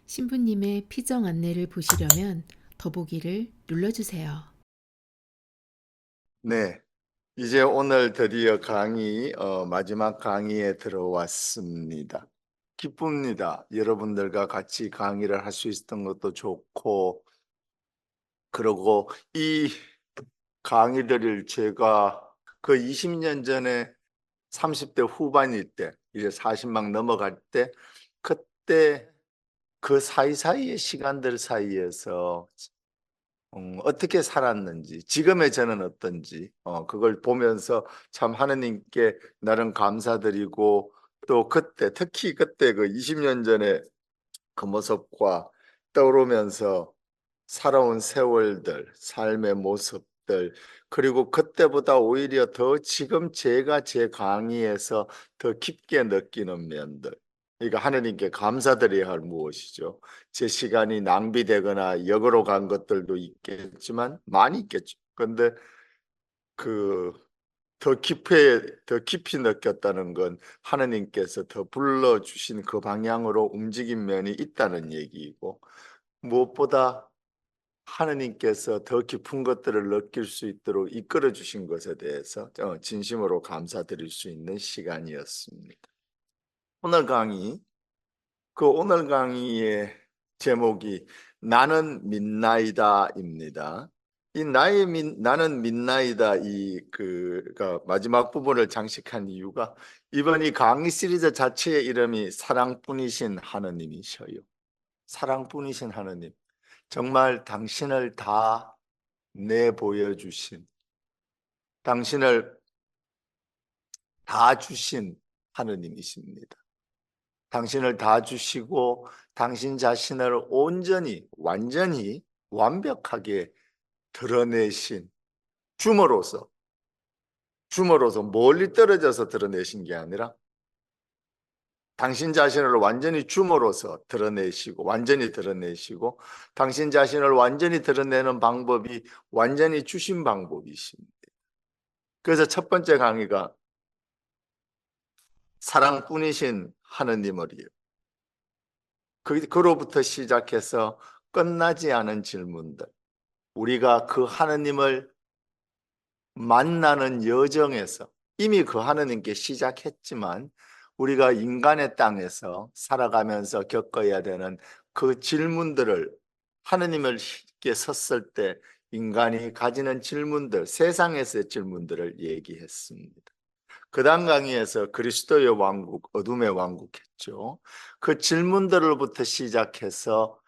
신부님의 피정 안내를 보시려면 더보기를 눌러주세요. 네, 이제 오늘 드디어 마지막 강의에 들어왔습니다. 기쁩니다. 여러분들과 같이 강의를 할 수 있었던 것도 좋고, 그리고 이 강의들을 제가 그 20년 전에 30대 후반일 때, 이제 40막 넘어갈 때, 그때 그 사이사이의 시간들 사이에서 어떻게 살았는지, 지금의 저는 어떤지, 그걸 보면서 참 하느님께 나름 감사드리고, 또 그때, 특히 그때 그 20년 전에 그 모습과 떠오르면서 살아온 세월들, 삶의 모습들, 그리고 그때보다 오히려 더 지금 제가 제 강의에서 더 깊게 느끼는 면들. 그러니까 하느님께 감사드려야 할 무엇이죠. 제 시간이 낭비되거나 역으로 간 것들도 있겠지만 많이 있겠죠. 그런데 그 더 깊이 느꼈다는 건 하느님께서 더 불러주신 그 방향으로 움직인 면이 있다는 얘기이고, 무엇보다 하느님께서 더 깊은 것들을 느낄 수 있도록 이끌어 주신 것에 대해서 진심으로 감사드릴 수 있는 시간이었습니다. 오늘 강의, 오늘 강의의 제목이 나는 믿나이다입니다. 나는 믿나이다 그러니까 마지막 부분을 장식한 이유가 이번 이 강의 시리즈 자체의 이름이 사랑뿐이신 하느님이셔요. 사랑뿐이신 하느님. 정말 당신을 다 내보여주신, 당신을 다 주신 하느님이십니다. 당신을 다 주시고 당신 자신을 온전히, 완전히, 완벽하게 드러내신 줌으로서 멀리 떨어져서 드러내신 게 아니라 당신 자신을 완전히 줌으로써 완전히 드러내시고, 당신 자신을 완전히 드러내는 방법이 완전히 주신 방법이십니다. 그래서 첫 번째 강의가 사랑뿐이신 하느님을이요. 그로부터 시작해서 끝나지 않은 질문들. 우리가 그 하느님을 만나는 여정에서 이미 그 하느님께 시작했지만 우리가 인간의 땅에서 살아가면서 겪어야 되는 그 질문들을 하느님께 섰을 때 인간이 가지는 질문들, 세상에서의 질문들을 얘기했습니다. 그 다음 강의에서 그리스도의 왕국, 어둠의 왕국 했죠. 그 질문들로부터 시작해서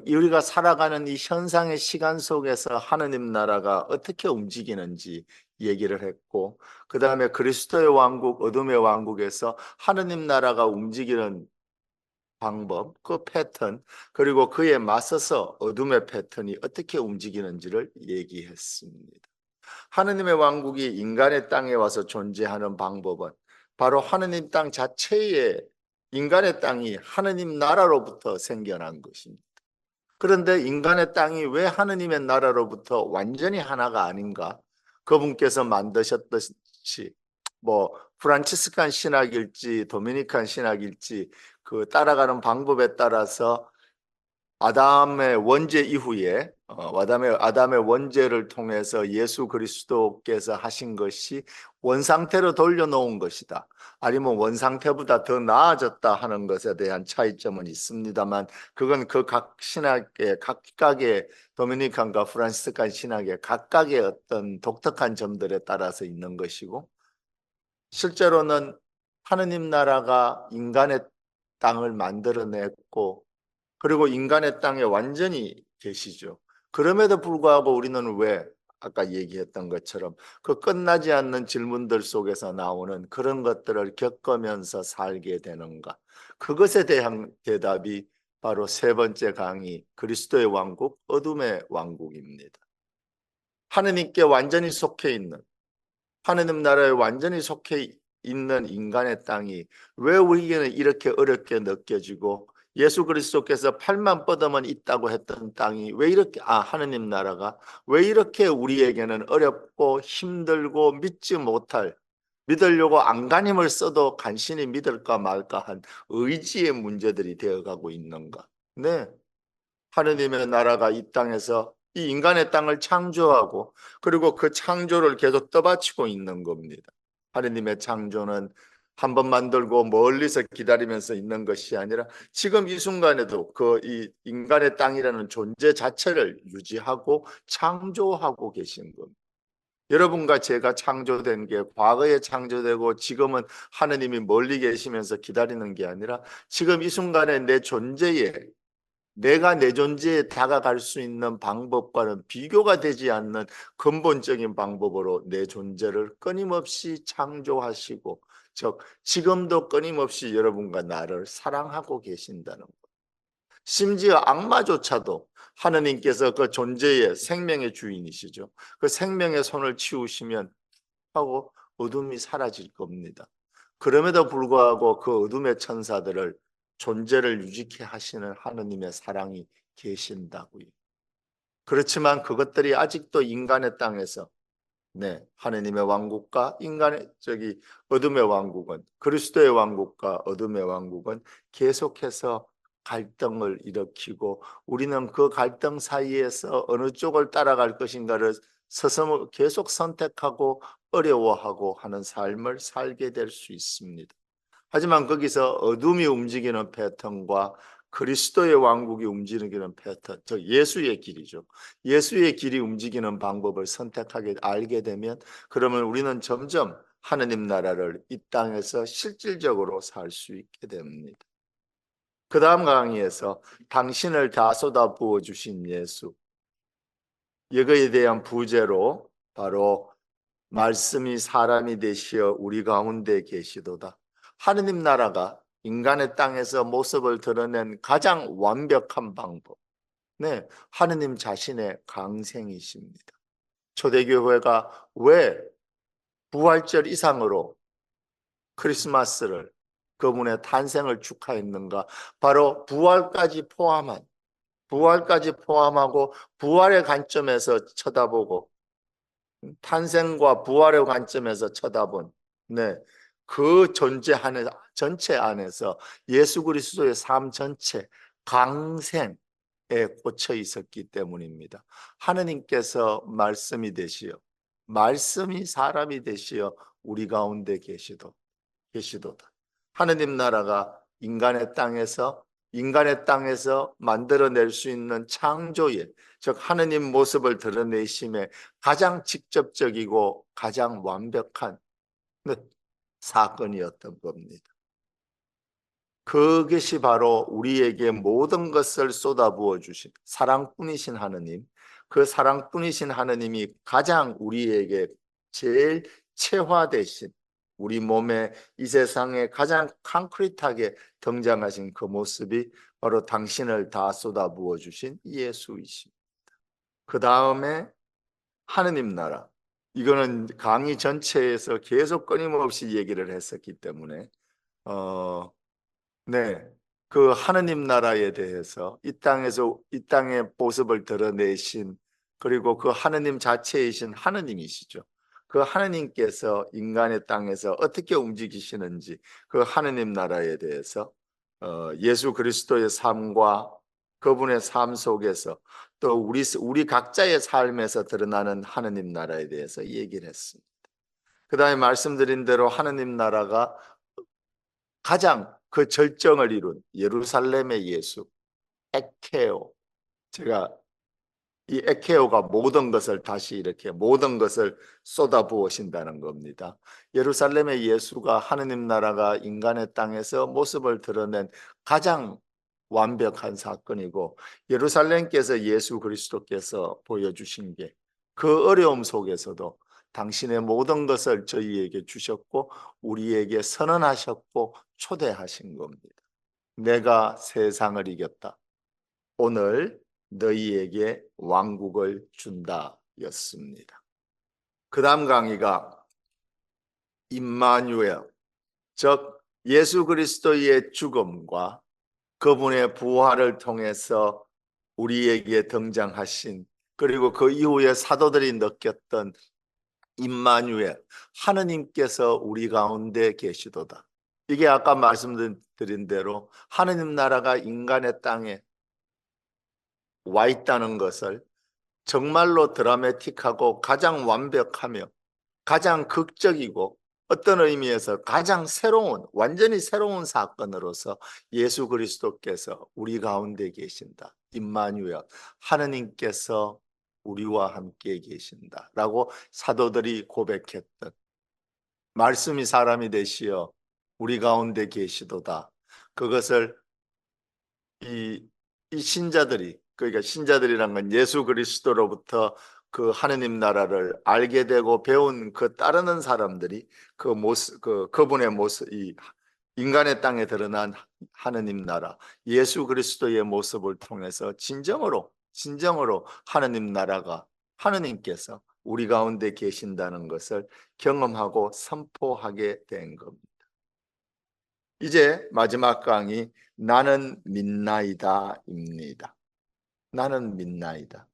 우리가 살아가는 이 현상의 시간 속에서 하느님 나라가 어떻게 움직이는지 얘기를 했고, 그 다음에 그리스도의 왕국, 어둠의 왕국에서 하느님 나라가 움직이는 방법, 그 패턴, 그리고 그에 맞서서 어둠의 패턴이 어떻게 움직이는지를 얘기했습니다. 하느님의 왕국이 인간의 땅에 와서 존재하는 방법은 바로 하느님 땅 자체에, 인간의 땅이 하느님 나라로부터 생겨난 것입니다. 그런데 인간의 땅이 왜 하느님의 나라로부터 완전히 하나가 아닌가? 그분께서 만드셨듯이 프란치스칸 신학일지 도미니칸 신학일지 그 따라가는 방법에 따라서 아담의 원죄 이후에 아담의 원죄를 통해서 예수 그리스도께서 하신 것이 원상태로 돌려놓은 것이다. 아니면 원상태보다 더 나아졌다 하는 것에 대한 차이점은 있습니다만, 그건 그 각 신학의 각각의 도미니칸과 프란시스칸 신학의 각각의 어떤 독특한 점들에 따라서 있는 것이고, 실제로는 하느님 나라가 인간의 땅을 만들어냈고, 그리고 인간의 땅에 완전히 계시죠. 그럼에도 불구하고 우리는 왜 아까 얘기했던 것처럼 그 끝나지 않는 질문들 속에서 나오는 그런 것들을 겪으면서 살게 되는가? 그것에 대한 대답이 바로 세 번째 강의, 그리스도의 왕국, 어둠의 왕국입니다. 하느님께 완전히 속해 있는, 하느님 나라에 완전히 속해 있는 인간의 땅이 왜 우리에게는 이렇게 어렵게 느껴지고, 예수 그리스도께서 팔만 뻗으면 있다고 했던 땅이 왜 이렇게, 하느님 나라가 왜 이렇게 우리에게는 어렵고 힘들고 믿으려고 안간힘을 써도 간신히 믿을까 말까 한 의지의 문제들이 되어가고 있는가? 네, 하느님의 나라가 이 땅에서 이 인간의 땅을 창조하고 그리고 그 창조를 계속 떠받치고 있는 겁니다. 하느님의 창조는 한 번 만들고 멀리서 기다리면서 있는 것이 아니라 지금 이 순간에도 그 이 인간의 땅이라는 존재 자체를 유지하고 창조하고 계신 겁니다. 여러분과 제가 창조된 게 과거에 창조되고 지금은 하느님이 멀리 계시면서 기다리는 게 아니라 지금 이 순간에 내 존재에 내가 내 존재에 다가갈 수 있는 방법과는 비교가 되지 않는 근본적인 방법으로 내 존재를 끊임없이 창조하시고 즉 지금도 끊임없이 여러분과 나를 사랑하고 계신다는 것. 심지어 악마조차도 하느님께서 그 존재의 생명의 주인이시죠. 그 생명의 손을 치우시면 하고 어둠이 사라질 겁니다. 그럼에도 불구하고 그 어둠의 천사들을 존재를 유지케 하시는 하느님의 사랑이 계신다고요. 그렇지만 그것들이 아직도 인간의 땅에서 하느님의 왕국과 인간의 어둠의 왕국은 그리스도의 왕국과 어둠의 왕국은 계속해서 갈등을 일으키고 우리는 그 갈등 사이에서 어느 쪽을 따라갈 것인가를 스스로 계속 선택하고 어려워하고 하는 삶을 살게 될 수 있습니다. 하지만 거기서 어둠이 움직이는 패턴과 그리스도의 왕국이 움직이는 패턴, 즉 예수의 길이죠. 예수의 길이 움직이는 방법을 선택하게 알게 되면 그러면 우리는 점점 하느님 나라를 이 땅에서 실질적으로 살 수 있게 됩니다. 그 다음 강의에서 당신을 다 쏟아부어 주신 예수, 이거에 대한 부제로 바로 말씀이 사람이 되시어 우리 가운데 계시도다. 하느님 나라가 인간의 땅에서 모습을 드러낸 가장 완벽한 방법. 하느님 자신의 강생이십니다. 초대교회가 왜 부활절 이상으로 크리스마스를 그분의 탄생을 축하했는가? 바로 부활까지 포함하고 부활의 관점에서 쳐다보고 탄생과 부활의 관점에서 쳐다본 그 존재 안에 전체 안에서 예수 그리스도의 삶 전체 강생에 꽂혀 있었기 때문입니다. 하느님께서 말씀이 되시어 말씀이 사람이 되시어 우리 가운데 계시도다. 하느님 나라가 인간의 땅에서 만들어낼 수 있는 창조의 즉 하느님 모습을 드러내심에 가장 직접적이고 가장 완벽한 사건이었던 겁니다. 그것이 바로 우리에게 모든 것을 쏟아부어 주신 사랑뿐이신 하느님, 그 사랑뿐이신 하느님이 가장 우리에게 제일 체화되신 우리 몸에 이 세상에 가장 콘크리트하게 등장하신 그 모습이 바로 당신을 다 쏟아부어 주신 예수이십니다. 그 다음에 하느님 나라, 이거는 강의 전체에서 계속 끊임없이 얘기를 했었기 때문에 그 하느님 나라에 대해서 이 땅의 모습을 드러내신 그리고 그 하느님 자체이신 하느님이시죠. 그 하느님께서 인간의 땅에서 어떻게 움직이시는지 그 하느님 나라에 대해서 예수 그리스도의 삶과 그분의 삶 속에서 또 우리 각자의 삶에서 드러나는 하느님 나라에 대해서 얘기를 했습니다. 그 다음에 말씀드린 대로 하느님 나라가 가장 그 절정을 이룬 예루살렘의 예수 에케오, 제가 이 에케오가 모든 것을 다시 이렇게 모든 것을 쏟아부으신다는 겁니다. 예루살렘의 예수가 하느님 나라가 인간의 땅에서 모습을 드러낸 가장 완벽한 사건이고 예루살렘께서 예수 그리스도께서 보여주신 게 그 어려움 속에서도 당신의 모든 것을 저희에게 주셨고 우리에게 선언하셨고 초대하신 겁니다. 내가 세상을 이겼다. 오늘 너희에게 왕국을 준다 였습니다. 그 다음 강의가 임마누엘, 즉 예수 그리스도의 죽음과 그분의 부활을 통해서 우리에게 등장하신 그리고 그 이후에 사도들이 느꼈던 임마누엘, 하느님께서 우리 가운데 계시도다. 이게 아까 말씀드린 대로 하느님 나라가 인간의 땅에 와 있다는 것을 정말로 드라마틱하고 가장 완벽하며 가장 극적이고 어떤 의미에서 가장 새로운, 완전히 새로운 사건으로서 예수 그리스도께서 우리 가운데 계신다. 임마누엘, 하느님께서 우리와 함께 계신다라고 사도들이 고백했던, 말씀이 사람이 되시어 우리 가운데 계시도다. 그것을 이 신자들이, 그러니까 신자들이란 건 예수 그리스도로부터 그 하느님 나라를 알게 되고 배운 그 따르는 사람들이 그 모습, 그분의 모습, 이 인간의 땅에 드러난 하느님 나라, 예수 그리스도의 모습을 통해서 진정으로 하느님 나라가, 하느님께서 우리 가운데 계신다는 것을 경험하고 선포하게 된 겁니다. 이제 마지막 강의, 나는 믿나이다입니다. 나는 믿나이다.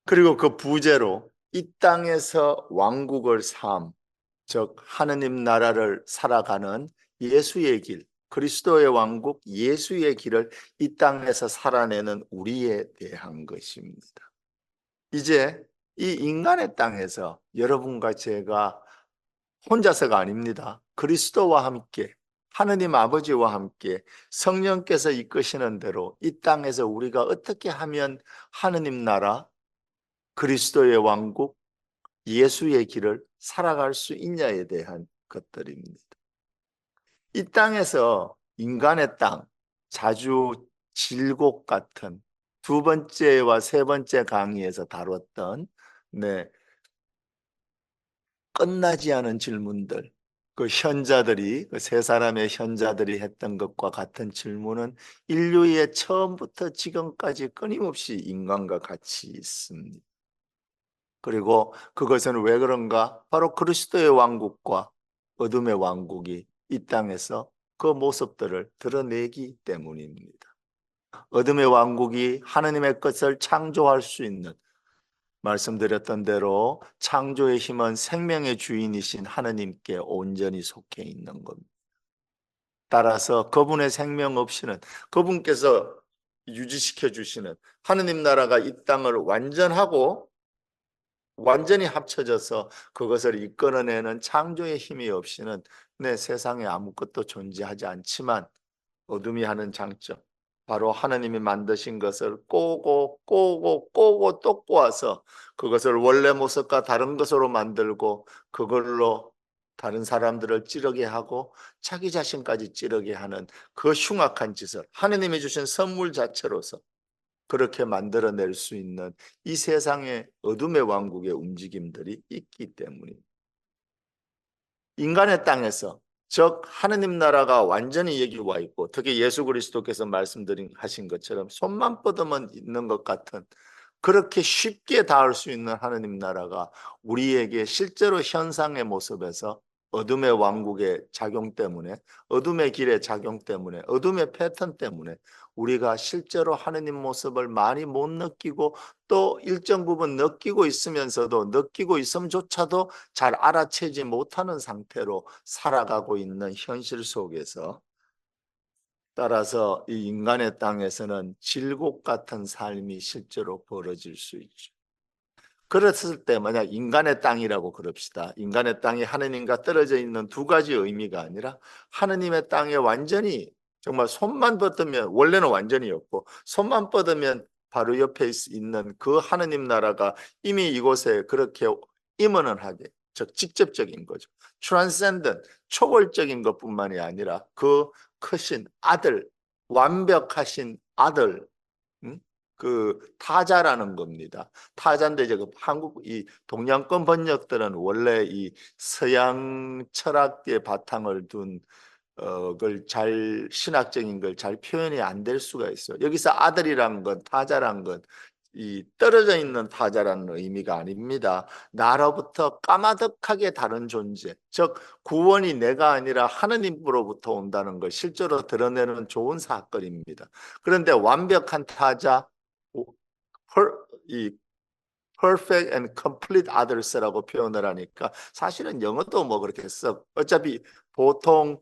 그리고 그 부제로 이 땅에서 왕국을 즉 하느님 나라를 살아가는 예수의 길, 그리스도의 왕국, 예수의 길을 이 땅에서 살아내는 우리에 대한 것입니다. 이제 이 인간의 땅에서 여러분과 제가 혼자서가 아닙니다. 그리스도와 함께, 하느님 아버지와 함께 성령께서 이끄시는 대로 이 땅에서 우리가 어떻게 하면 하느님 나라, 그리스도의 왕국, 예수의 길을 살아갈 수 있냐에 대한 것들입니다. 이 땅에서 인간의 땅, 자주 질곡 같은 두 번째와 세 번째 강의에서 다뤘던 끝나지 않은 질문들, 그 현자들이, 그 세 사람의 현자들이 했던 것과 같은 질문은 인류의 처음부터 지금까지 끊임없이 인간과 같이 있습니다. 그리고 그것은 왜 그런가? 바로 그리스도의 왕국과 어둠의 왕국이 이 땅에서 그 모습들을 드러내기 때문입니다. 어둠의 왕국이 하느님의 것을 창조할 수 있는, 말씀드렸던 대로 창조의 힘은 생명의 주인이신 하느님께 온전히 속해 있는 겁니다. 따라서 그분의 생명 없이는, 그분께서 유지시켜 주시는 하느님 나라가 이 땅을 완전히 합쳐져서 그것을 이끌어내는 창조의 힘이 없이는 세상에 아무것도 존재하지 않지만, 어둠이 하는 장점, 바로 하나님이 만드신 것을 꼬고 또 꼬아서 그것을 원래 모습과 다른 것으로 만들고 그걸로 다른 사람들을 찌르게 하고 자기 자신까지 찌르게 하는 그 흉악한 짓을 하나님이 주신 선물 자체로서 그렇게 만들어낼 수 있는 이 세상의 어둠의 왕국의 움직임들이 있기 때문입니다. 인간의 땅에서, 즉 하느님 나라가 완전히 여기 와 있고, 특히 예수 그리스도께서 하신 것처럼 손만 뻗으면 있는 것 같은, 그렇게 쉽게 닿을 수 있는 하느님 나라가 우리에게 실제로 현상의 모습에서 어둠의 왕국의 작용 때문에, 어둠의 길의 작용 때문에, 어둠의 패턴 때문에 우리가 실제로 하느님 모습을 많이 못 느끼고, 또 일정 부분 느끼고 있으면서도 느끼고 있음조차도 잘 알아채지 못하는 상태로 살아가고 있는 현실 속에서, 따라서 이 인간의 땅에서는 질곡 같은 삶이 실제로 벌어질 수 있죠. 그랬을 때 만약 인간의 땅이라고 그럽시다. 인간의 땅이 하느님과 떨어져 있는 두 가지 의미가 아니라, 하느님의 땅에 완전히 정말 손만 뻗으면, 원래는 완전히였고 손만 뻗으면 바로 옆에 있는 그 하느님 나라가 이미 이곳에 그렇게 임원하게, 즉 직접적인 거죠. 트랜센던트, 초월적인 것뿐만이 아니라 그 크신 아들, 완벽하신 아들, 그 타자라는 겁니다. 타자인데 이제 그 한국 이 동양권 번역들은 원래 이 서양 철학의 바탕을 둔 걸 잘, 신학적인 걸 잘 표현이 안 될 수가 있어요. 여기서 아들이란 건, 타자란 건 이 떨어져 있는 타자라는 의미가 아닙니다. 나로부터 까마득하게 다른 존재, 즉 구원이 내가 아니라 하느님으로부터 온다는 걸 실제로 드러내는 좋은 사건입니다. 그런데 완벽한 타자, 이 perfect and complete others라고 표현을 하니까 사실은 영어도 뭐 그렇게 써. 어차피 보통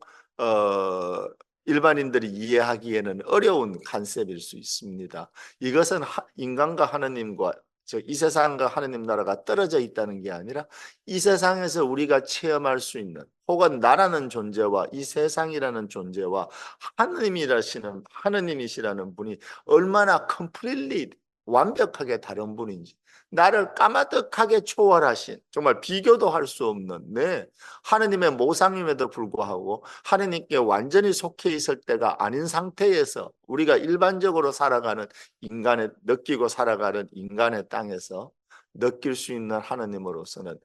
일반인들이 이해하기에는 어려운 컨셉일 수 있습니다. 이것은 인간과 하느님과 이 세상과 하느님 나라가 떨어져 있다는 게 아니라 이 세상에서 우리가 체험할 수 있는, 혹은 나라는 존재와 이 세상이라는 존재와 하느님이시라는 분이 얼마나 completely 완벽하게 다른 분인지, 나를 까마득하게 초월하신, 정말 비교도 할 수 없는 하느님의 모상임에도 불구하고 하느님께 완전히 속해 있을 때가 아닌 상태에서 우리가 일반적으로 살아가는 느끼고 살아가는 인간의 땅에서 느낄 수 있는 하느님으로서는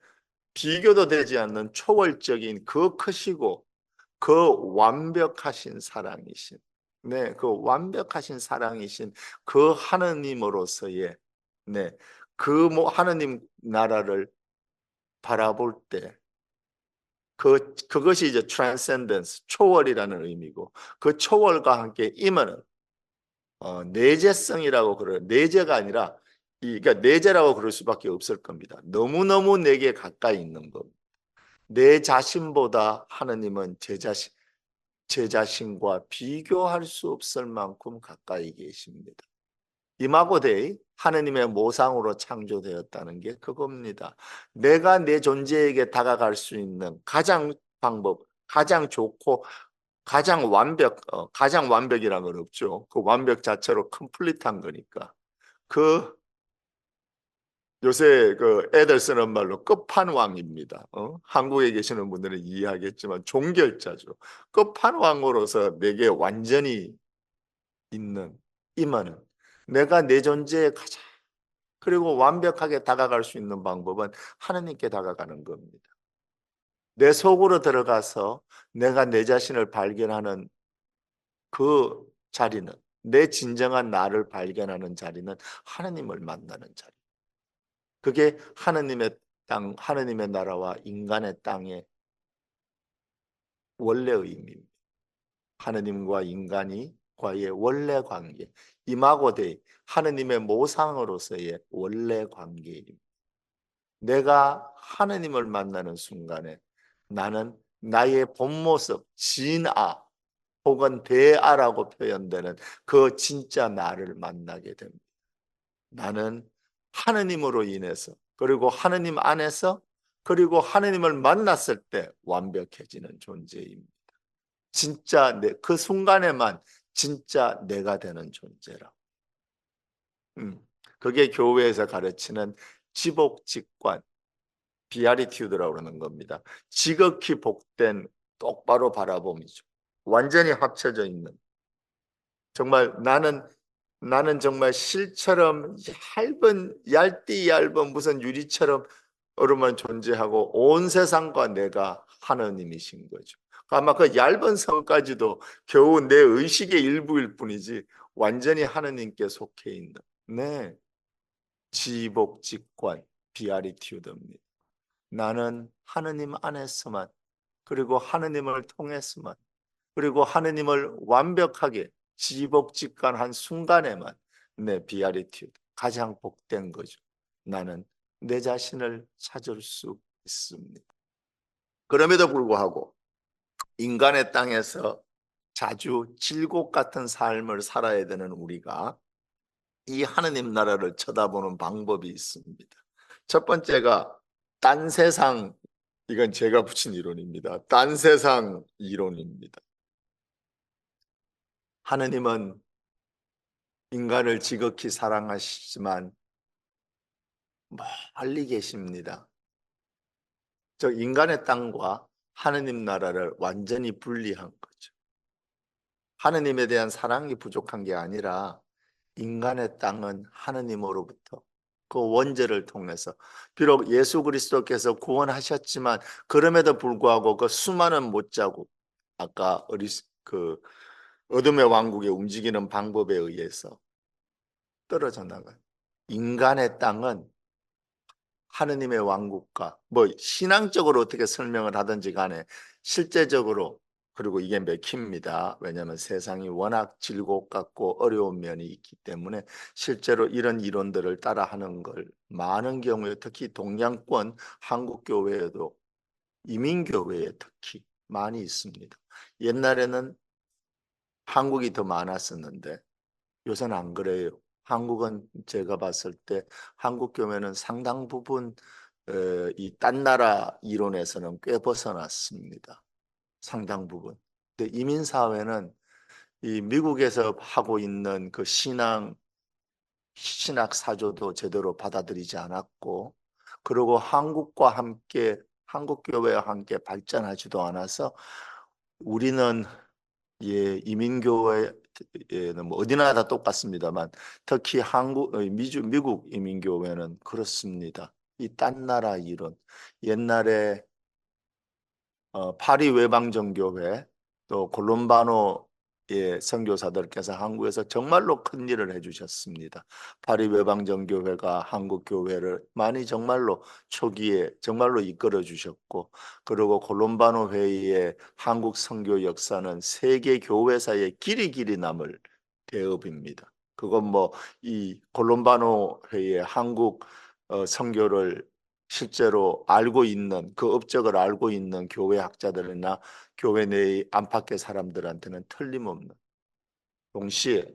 비교도 되지 않는 초월적인 그 크시고 그 완벽하신 사랑이신, 그 완벽하신 사랑이신 그 하느님으로서의, 하느님 나라를 바라볼 때 그것이 이제 transcendence, 초월이라는 의미고, 그 초월과 함께 임하는 내재성이라고 그래요. 내재가 아니라 그러니까 내재라고 그럴 수밖에 없을 겁니다. 너무너무 내게 가까이 있는 것. 내 자신보다 하느님은 제 자신과 비교할 수 없을 만큼 가까이 계십니다. 이마고 데이, 하느님의 모상으로 창조되었다는 게 그겁니다. 내가 내 존재에게 다가갈 수 있는 가장 좋고 가장 완벽이란 건 없죠. 그 완벽 자체로 컴플릿한 거니까. 요새 애들 쓰는 말로 끝판왕입니다. 한국에 계시는 분들은 이해하겠지만 종결자죠. 끝판왕으로서 내게 완전히 임하는, 내가 내 존재에 가장 그리고 완벽하게 다가갈 수 있는 방법은 하느님께 다가가는 겁니다. 내 속으로 들어가서 내가 내 자신을 발견하는 그 자리는, 내 진정한 나를 발견하는 자리는 하느님을 만나는 자리. 그게 하느님의 땅, 하느님의 나라와 인간의 땅의 원래 의미입니다. 하느님과 인간과의 원래 관계, 이마고 데이, 하느님의 모상으로서의 원래 관계입니다. 내가 하느님을 만나는 순간에 나는 나의 본 모습, 진아 혹은 대아라고 표현되는 그 진짜 나를 만나게 됩니다. 나는 하느님으로 인해서, 그리고 하느님 안에서, 그리고 하느님을 만났을 때 완벽해지는 존재입니다. 진짜 그 순간에만 진짜 내가 되는 존재라. 그게 교회에서 가르치는 지복직관, 비아리튜드라고 그러는 겁니다. 지극히 복된 똑바로 바라봄이죠. 완전히 합쳐져 있는, 정말 나는 정말 실처럼 얇디 얇은 무슨 유리처럼 얼음만 존재하고 온 세상과 내가 하느님이신 거죠. 아마 그 얇은 성까지도 겨우 내 의식의 일부일 뿐이지 완전히 하느님께 속해 있는 지복직관, 비아리튜드입니다. 나는 하느님 안에서만, 그리고 하느님을 통해서만, 그리고 하느님을 완벽하게 지복직관한 순간에만 내 비아리튜드, 가장 복된 거죠. 나는 내 자신을 찾을 수 있습니다. 그럼에도 불구하고 인간의 땅에서 자주 질곡 같은 삶을 살아야 되는 우리가 이 하느님 나라를 쳐다보는 방법이 있습니다. 첫 번째가 딴 세상, 이건 제가 붙인 이론입니다. 딴 세상 이론입니다. 하느님은 인간을 지극히 사랑하시지만 멀리 계십니다. 저 인간의 땅과 하느님 나라를 완전히 분리한 거죠. 하느님에 대한 사랑이 부족한 게 아니라 인간의 땅은 하느님으로부터 그 원죄를 통해서, 비록 예수 그리스도께서 구원하셨지만 그럼에도 불구하고 그 수많은 못자국, 아까 어둠의 왕국에 움직이는 방법에 의해서 떨어져 나가요. 인간의 땅은 하느님의 왕국과 신앙적으로 어떻게 설명을 하든지 간에 실제적으로, 그리고 이게 맥힙니다. 왜냐하면 세상이 워낙 질곡 같고 어려운 면이 있기 때문에 실제로 이런 이론들을 따라하는 걸 많은 경우에, 특히 동양권 한국이 더 많았었는데 요새는 안 그래요. 한국은 제가 봤을 때 한국 교회는 상당 부분 이 딴 나라 이론에서는 꽤 벗어났습니다. 상당 부분. 근데 이민 사회는 이 미국에서 하고 있는 그 신학 사조도 제대로 받아들이지 않았고, 그리고 한국과 함께 한국 교회와 함께 발전하지도 않아서 우리는 이민교회는 뭐 어디나 다 똑같습니다만 특히 미국 이민교회는 그렇습니다. 이 딴 나라 이론, 옛날에 파리 외방정교회 또 콜롬바노의 선교사들께서 한국에서 정말로 큰 일을 해주셨습니다. 파리 외방정교회가 한국 교회를 많이 정말로 초기에 정말로 이끌어 주셨고, 그리고 콜롬바노 회의의 한국 선교 역사는 세계 교회사의 길이 남을 대업입니다. 그건 뭐 이 콜롬바노 회의의 한국 선교를 실제로 알고 있는 그 업적을 알고 있는 교회 학자들이나 교회 내의 안팎의 사람들한테는 틀림없는, 동시에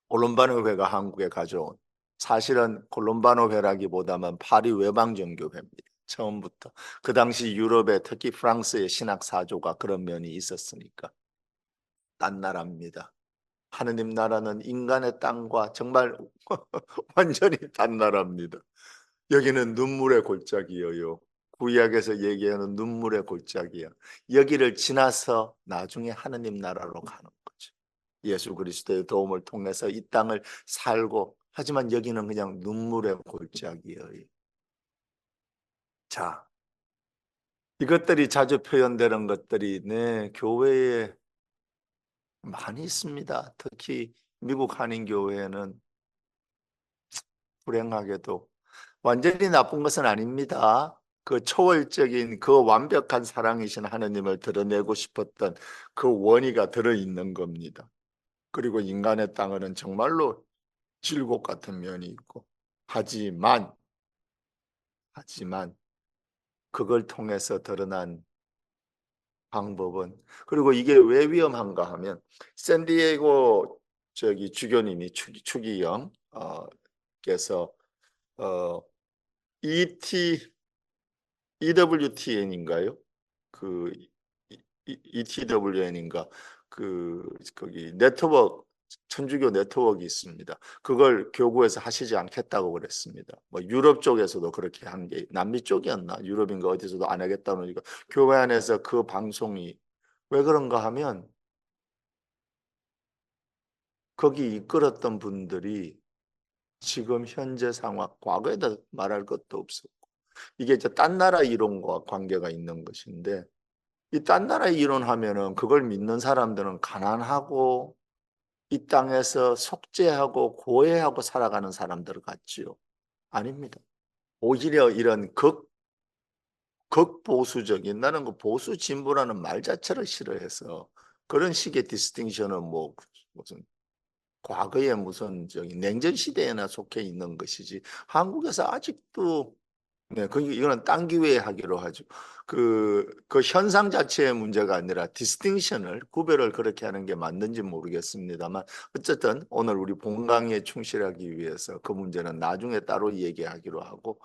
콜롬바노 회가 한국에 가져온, 사실은 콜롬바노 회라기보다는 파리 외방정교회입니다. 처음부터 그 당시 유럽에 특히 프랑스의 신학 사조가 그런 면이 있었으니까 딴 나라입니다. 하느님 나라는 인간의 땅과 정말 완전히 딴 나라입니다. 여기는 눈물의 골짜기여요. 구약에서 얘기하는 눈물의 골짜기야. 여기를 지나서 나중에 하느님 나라로 가는 거죠. 예수 그리스도의 도움을 통해서 이 땅을 살고, 하지만 여기는 그냥 눈물의 골짜기여요. 자, 이것들이 자주 표현되는 것들이 교회에 많이 있습니다. 특히 미국 한인교회는 불행하게도 완전히 나쁜 것은 아닙니다. 그 초월적인 그 완벽한 사랑이신 하느님을 드러내고 싶었던 그 원의가 들어있는 겁니다. 그리고 인간의 땅에는 정말로 질곡 같은 면이 있고, 하지만 그걸 통해서 드러난 방법은, 그리고 이게 왜 위험한가 하면 샌디에고 주교님이 추기영 께서 ET EWTN인가요? 그 ETWN인가, 거기 네트워크, 천주교 네트워크 있습니다. 그걸 교구에서 하시지 않겠다고 그랬습니다. 뭐 유럽 쪽에서도 그렇게 한 게, 남미 쪽이었나 유럽인가 어디서도 안 하겠다는 거니까 교회 안에서 그 방송이 왜 그런가 하면 거기 이끌었던 분들이 지금 현재 상황, 과거에다 말할 것도 없었고, 이게 이제 딴 나라 이론과 관계가 있는 것인데, 이 딴 나라 이론하면은 그걸 믿는 사람들은 가난하고 이 땅에서 속죄하고 고해하고 살아가는 사람들 같지요. 아닙니다. 오히려 이런 극보수적인, 나는 그 보수 진보라는 말 자체를 싫어해서 그런 식의 디스팅션은 뭐 무슨 과거에 무슨 냉전 시대에나 속해 있는 것이지, 한국에서 아직도 이거는 딴 기회에 하기로 하죠. 그 현상 자체의 문제가 아니라 디스팅션을, 구별을 그렇게 하는 게 맞는지 모르겠습니다만, 어쨌든 오늘 우리 본 강의에 충실하기 위해서 그 문제는 나중에 따로 얘기하기로 하고,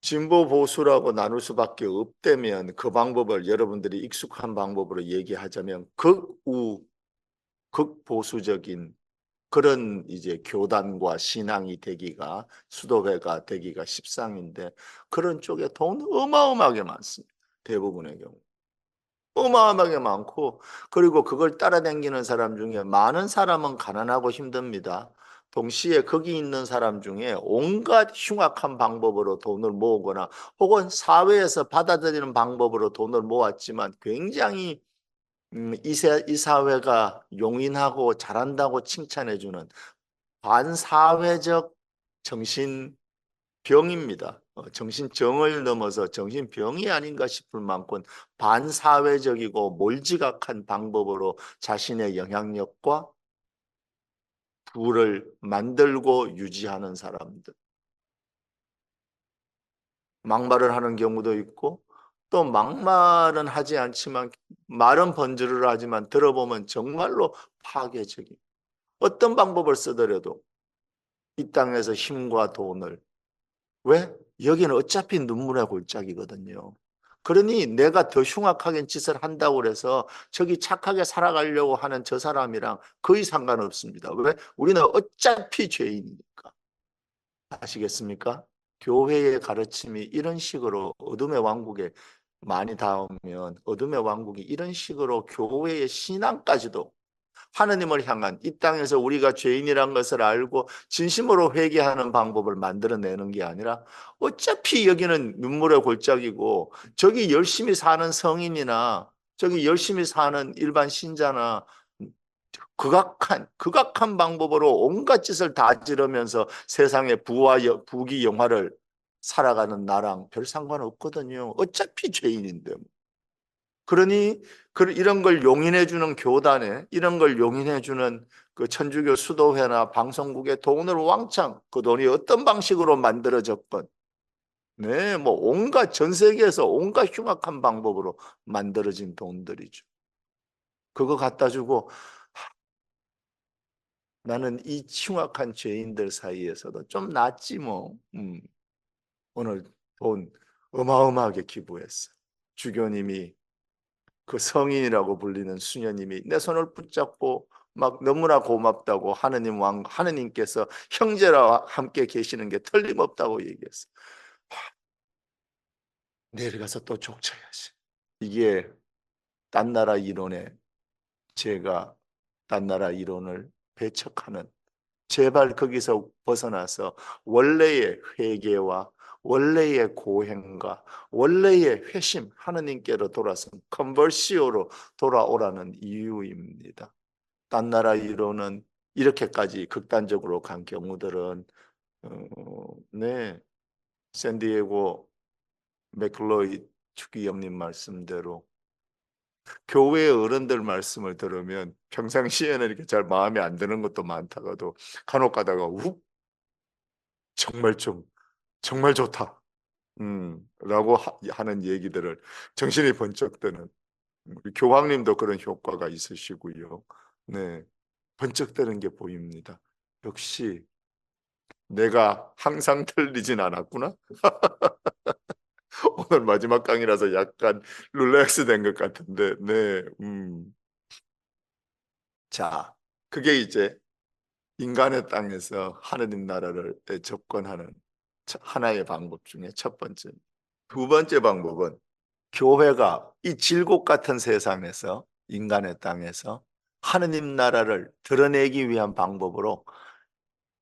진보 보수라고 나눌 수밖에 없다면 그 방법을 여러분들이 익숙한 방법으로 얘기하자면 극보수적인 그런 이제 교단과 신앙이 되기가, 수도회가 되기가 십상인데, 그런 쪽에 돈 어마어마하게 많습니다. 대부분의 경우 어마어마하게 많고, 그리고 그걸 따라다니는 사람 중에 많은 사람은 가난하고 힘듭니다. 동시에 거기 있는 사람 중에 온갖 흉악한 방법으로 돈을 모으거나 혹은 사회에서 받아들이는 방법으로 돈을 모았지만 굉장히 이 사회가 용인하고 잘한다고 칭찬해주는 반사회적 정신병입니다. 정신정을 넘어서 정신병이 아닌가 싶을 만큼 반사회적이고 몰지각한 방법으로 자신의 영향력과 부를 만들고 유지하는 사람들. 막말을 하는 경우도 있고, 또 막말은 하지 않지만 말은 번지르르 하지만 들어보면 정말로 파괴적인 어떤 방법을 쓰더라도 이 땅에서 힘과 돈을 왜? 여기는 어차피 눈물의 골짜기거든요. 그러니 내가 더 흉악하게 짓을 한다고 해서 저기 착하게 살아가려고 하는 저 사람이랑 거의 상관없습니다. 왜? 우리는 어차피 죄인이니까. 아시겠습니까? 교회의 가르침이 이런 식으로 어둠의 왕국에 많이 닿으면 어둠의 왕국이 이런 식으로 교회의 신앙까지도 하느님을 향한 이 땅에서 우리가 죄인이란 것을 알고 진심으로 회개하는 방법을 만들어내는 게 아니라 어차피 여기는 눈물의 골짜기고 저기 열심히 사는 성인이나 저기 열심히 사는 일반 신자나 극악한 방법으로 온갖 짓을 다 지르면서 세상의 부귀 영화를 살아가는 나랑 별 상관없거든요. 어차피 죄인인데. 그러니 이런 걸 용인해주는 교단에 이런 걸 용인해주는 그 천주교 수도회나 방송국에 돈을 왕창 그 돈이 어떤 방식으로 만들어졌건 네, 뭐 온갖 전 세계에서 온갖 흉악한 방법으로 만들어진 돈들이죠. 그거 갖다 주고 나는 이 흉악한 죄인들 사이에서도 좀 낫지 뭐. 오늘 돈 어마어마하게 기부했어. 주교님이 그 성인이라고 불리는 수녀님이 내 손을 붙잡고 막 너무나 고맙다고 하느님께서 형제라 함께 계시는 게 틀림없다고 얘기했어. 내일 가서 또 족쳐야지. 이게 딴 나라 이론에 제가 딴 나라 이론을 배척하는 제발 거기서 벗어나서 원래의 회개와 원래의 고행과 원래의 회심 하느님께로 돌아선 컨버시오로 돌아오라는 이유입니다. 딴 나라 이론은 이렇게까지 극단적으로 간 경우들은 네, 샌디에고 맥클로이 주기염님 말씀대로 교회의 어른들 말씀을 들으면 평상시에는 이렇게 잘 마음에 안 드는 것도 많다가도 간혹 가다가 정말 정말 좋다. 라고 하는 얘기들을 정신이 번쩍 드는 우리 교황님도 그런 효과가 있으시고요. 네, 번쩍 드는 게 보입니다. 역시 내가 항상 틀리진 않았구나. 오늘 마지막 강의라서 약간 릴렉스 된 것 같은데, 네, 자, 그게 이제 인간의 땅에서 하느님 나라를 접근하는 하나의 방법 중에 첫 번째. 두 번째 방법은 교회가 이 질곡 같은 세상에서 인간의 땅에서 하느님 나라를 드러내기 위한 방법으로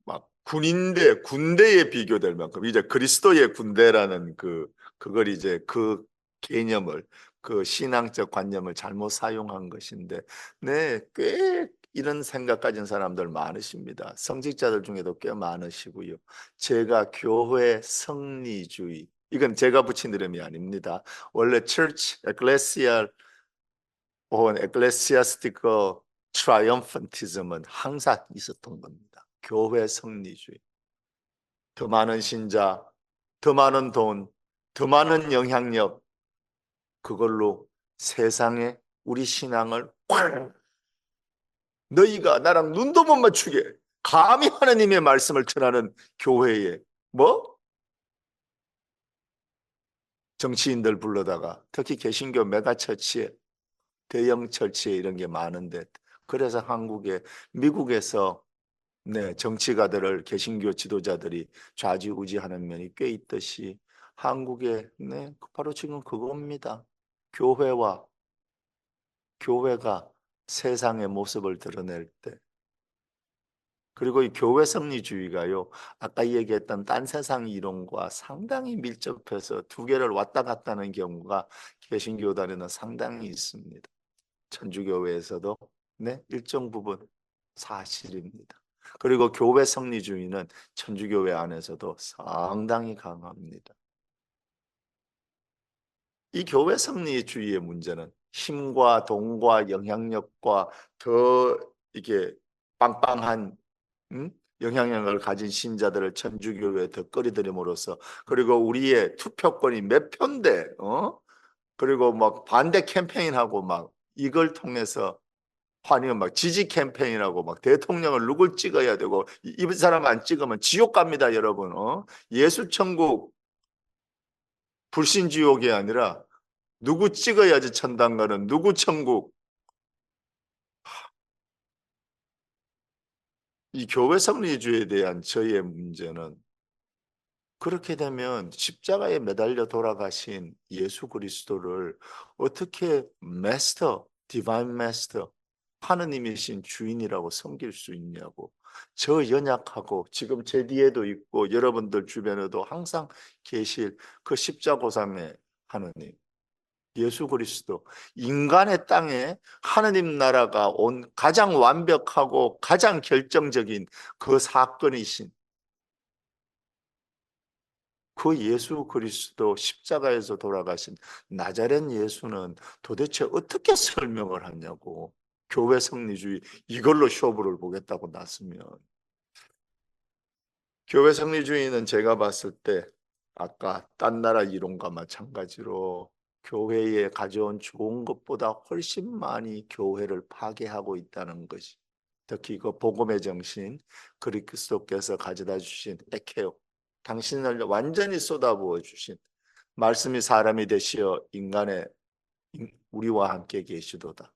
막 군대에 비교될 만큼 이제 그리스도의 군대라는 그걸 이제 그 개념을 그 신앙적 관념을 잘못 사용한 것인데 네, 꽤 이런 생각 가진 사람들 많으십니다. 성직자들 중에도 꽤 많으시고요. 제가 교회 성리주의 이건 제가 붙인 이름이 아닙니다. 원래 church ecclesial 혹은 ecclesiastical triumphantism은 항상 있었던 겁니다. 교회 성리주의. 더 많은 신자, 더 많은 돈, 더 많은 영향력 그걸로 세상에 우리 신앙을 꽉 너희가 나랑 눈도 못 맞추게 감히 하나님의 말씀을 전하는 교회에 뭐? 정치인들 불러다가 특히 개신교 메가처치에 대형 철치에 이런 게 많은데 그래서 미국에서 네, 정치가들을 개신교 지도자들이 좌지우지하는 면이 꽤 있듯이 한국에 네, 바로 지금 그겁니다. 교회가 세상의 모습을 드러낼 때 그리고 이 교회 성리주의가요. 아까 얘기했던 딴 세상 이론과 상당히 밀접해서 두 개를 왔다 갔다 하는 경우가 개신교단에는 상당히 있습니다. 천주교회에서도 네, 일정 부분 사실입니다. 그리고 교회 성리주의는 천주교회 안에서도 상당히 강합니다. 이 교회 성리주의의 문제는 힘과 돈과 영향력과 더 이게 빵빵한 영향력을 가진 신자들을 천주교회에 더 끌어들임으로써 그리고 우리의 투표권이 몇 표인데 그리고 막 반대 캠페인하고 막 이걸 통해서 환영 막 지지 캠페인하고 막 대통령을 누굴 찍어야 되고 이 사람 안 찍으면 지옥 갑니다, 여러분. 예수 천국 불신 지옥이 아니라 누구 찍어야지 천당 가는 누구 천국. 이 교회 성리주의에 대한 저희의 문제는 그렇게 되면 십자가에 매달려 돌아가신 예수 그리스도를 어떻게 마스터, 디바인 마스터, 하느님이신 주인이라고 섬길 수 있냐고. 저 연약하고 지금 제 뒤에도 있고 여러분들 주변에도 항상 계실 그 십자고삼의 하느님, 예수 그리스도, 인간의 땅에 하느님 나라가 온 가장 완벽하고 가장 결정적인 그 사건이신 그 예수 그리스도 십자가에서 돌아가신 나자렛 예수는 도대체 어떻게 설명을 하냐고. 교회 성리주의 이걸로 쇼부를 보겠다고 났으면. 교회 성리주의는 제가 봤을 때 아까 딴 나라 이론과 마찬가지로 교회에 가져온 좋은 것보다 훨씬 많이 교회를 파괴하고 있다는 것이, 특히 그 복음의 정신, 그리스도께서 가져다 주신 에케오, 당신을 완전히 쏟아부어 주신 말씀이 사람이 되시어 우리와 함께 계시도다.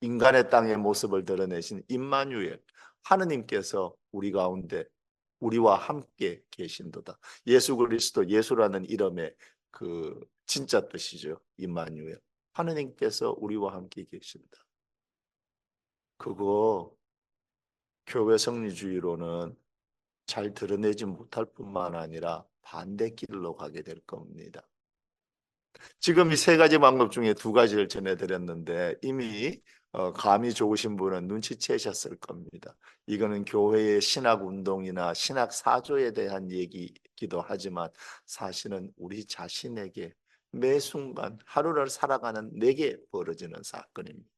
인간의 땅의 모습을 드러내신 임마누엘, 하느님께서 우리 가운데 우리와 함께 계신도다. 예수 그리스도, 예수라는 이름의 그 진짜 뜻이죠. 임마누엘, 하느님께서 우리와 함께 계신다. 그거 교회 성리주의로는 잘 드러내지 못할 뿐만 아니라 반대길로 가게 될 겁니다. 지금 이 세 가지 방법 중에 두 가지를 전해드렸는데 이미 감이 좋으신 분은 눈치채셨을 겁니다. 이거는 교회의 신학 운동이나 신학 사조에 대한 얘기이기도 하지만 사실은 우리 자신에게 매 순간 하루를 살아가는 내게 벌어지는 사건입니다.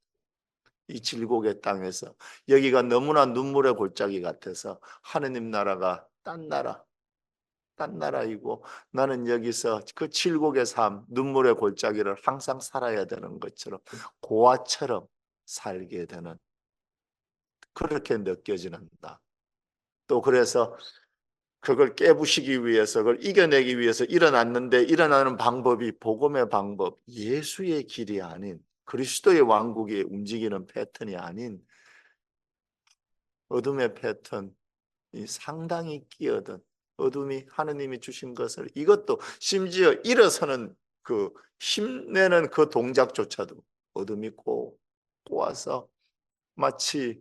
이 질곡의 땅에서 여기가 너무나 눈물의 골짜기 같아서 하느님 나라가 딴 나라이고 나는 여기서 그 칠곡의 삶, 눈물의 골짜기를 항상 살아야 되는 것처럼 고아처럼 살게 되는, 그렇게 느껴지는 나. 또 그래서 그걸 깨부시기 위해서, 그걸 이겨내기 위해서 일어났는데 일어나는 방법이 복음의 방법, 예수의 길이 아닌, 그리스도의 왕국이 움직이는 패턴이 아닌 어둠의 패턴, 이 상당히 끼어든 어둠이 하느님이 주신 것을, 이것도 심지어 일어서는 그 힘내는 그 동작조차도 어둠이 꼬아서 마치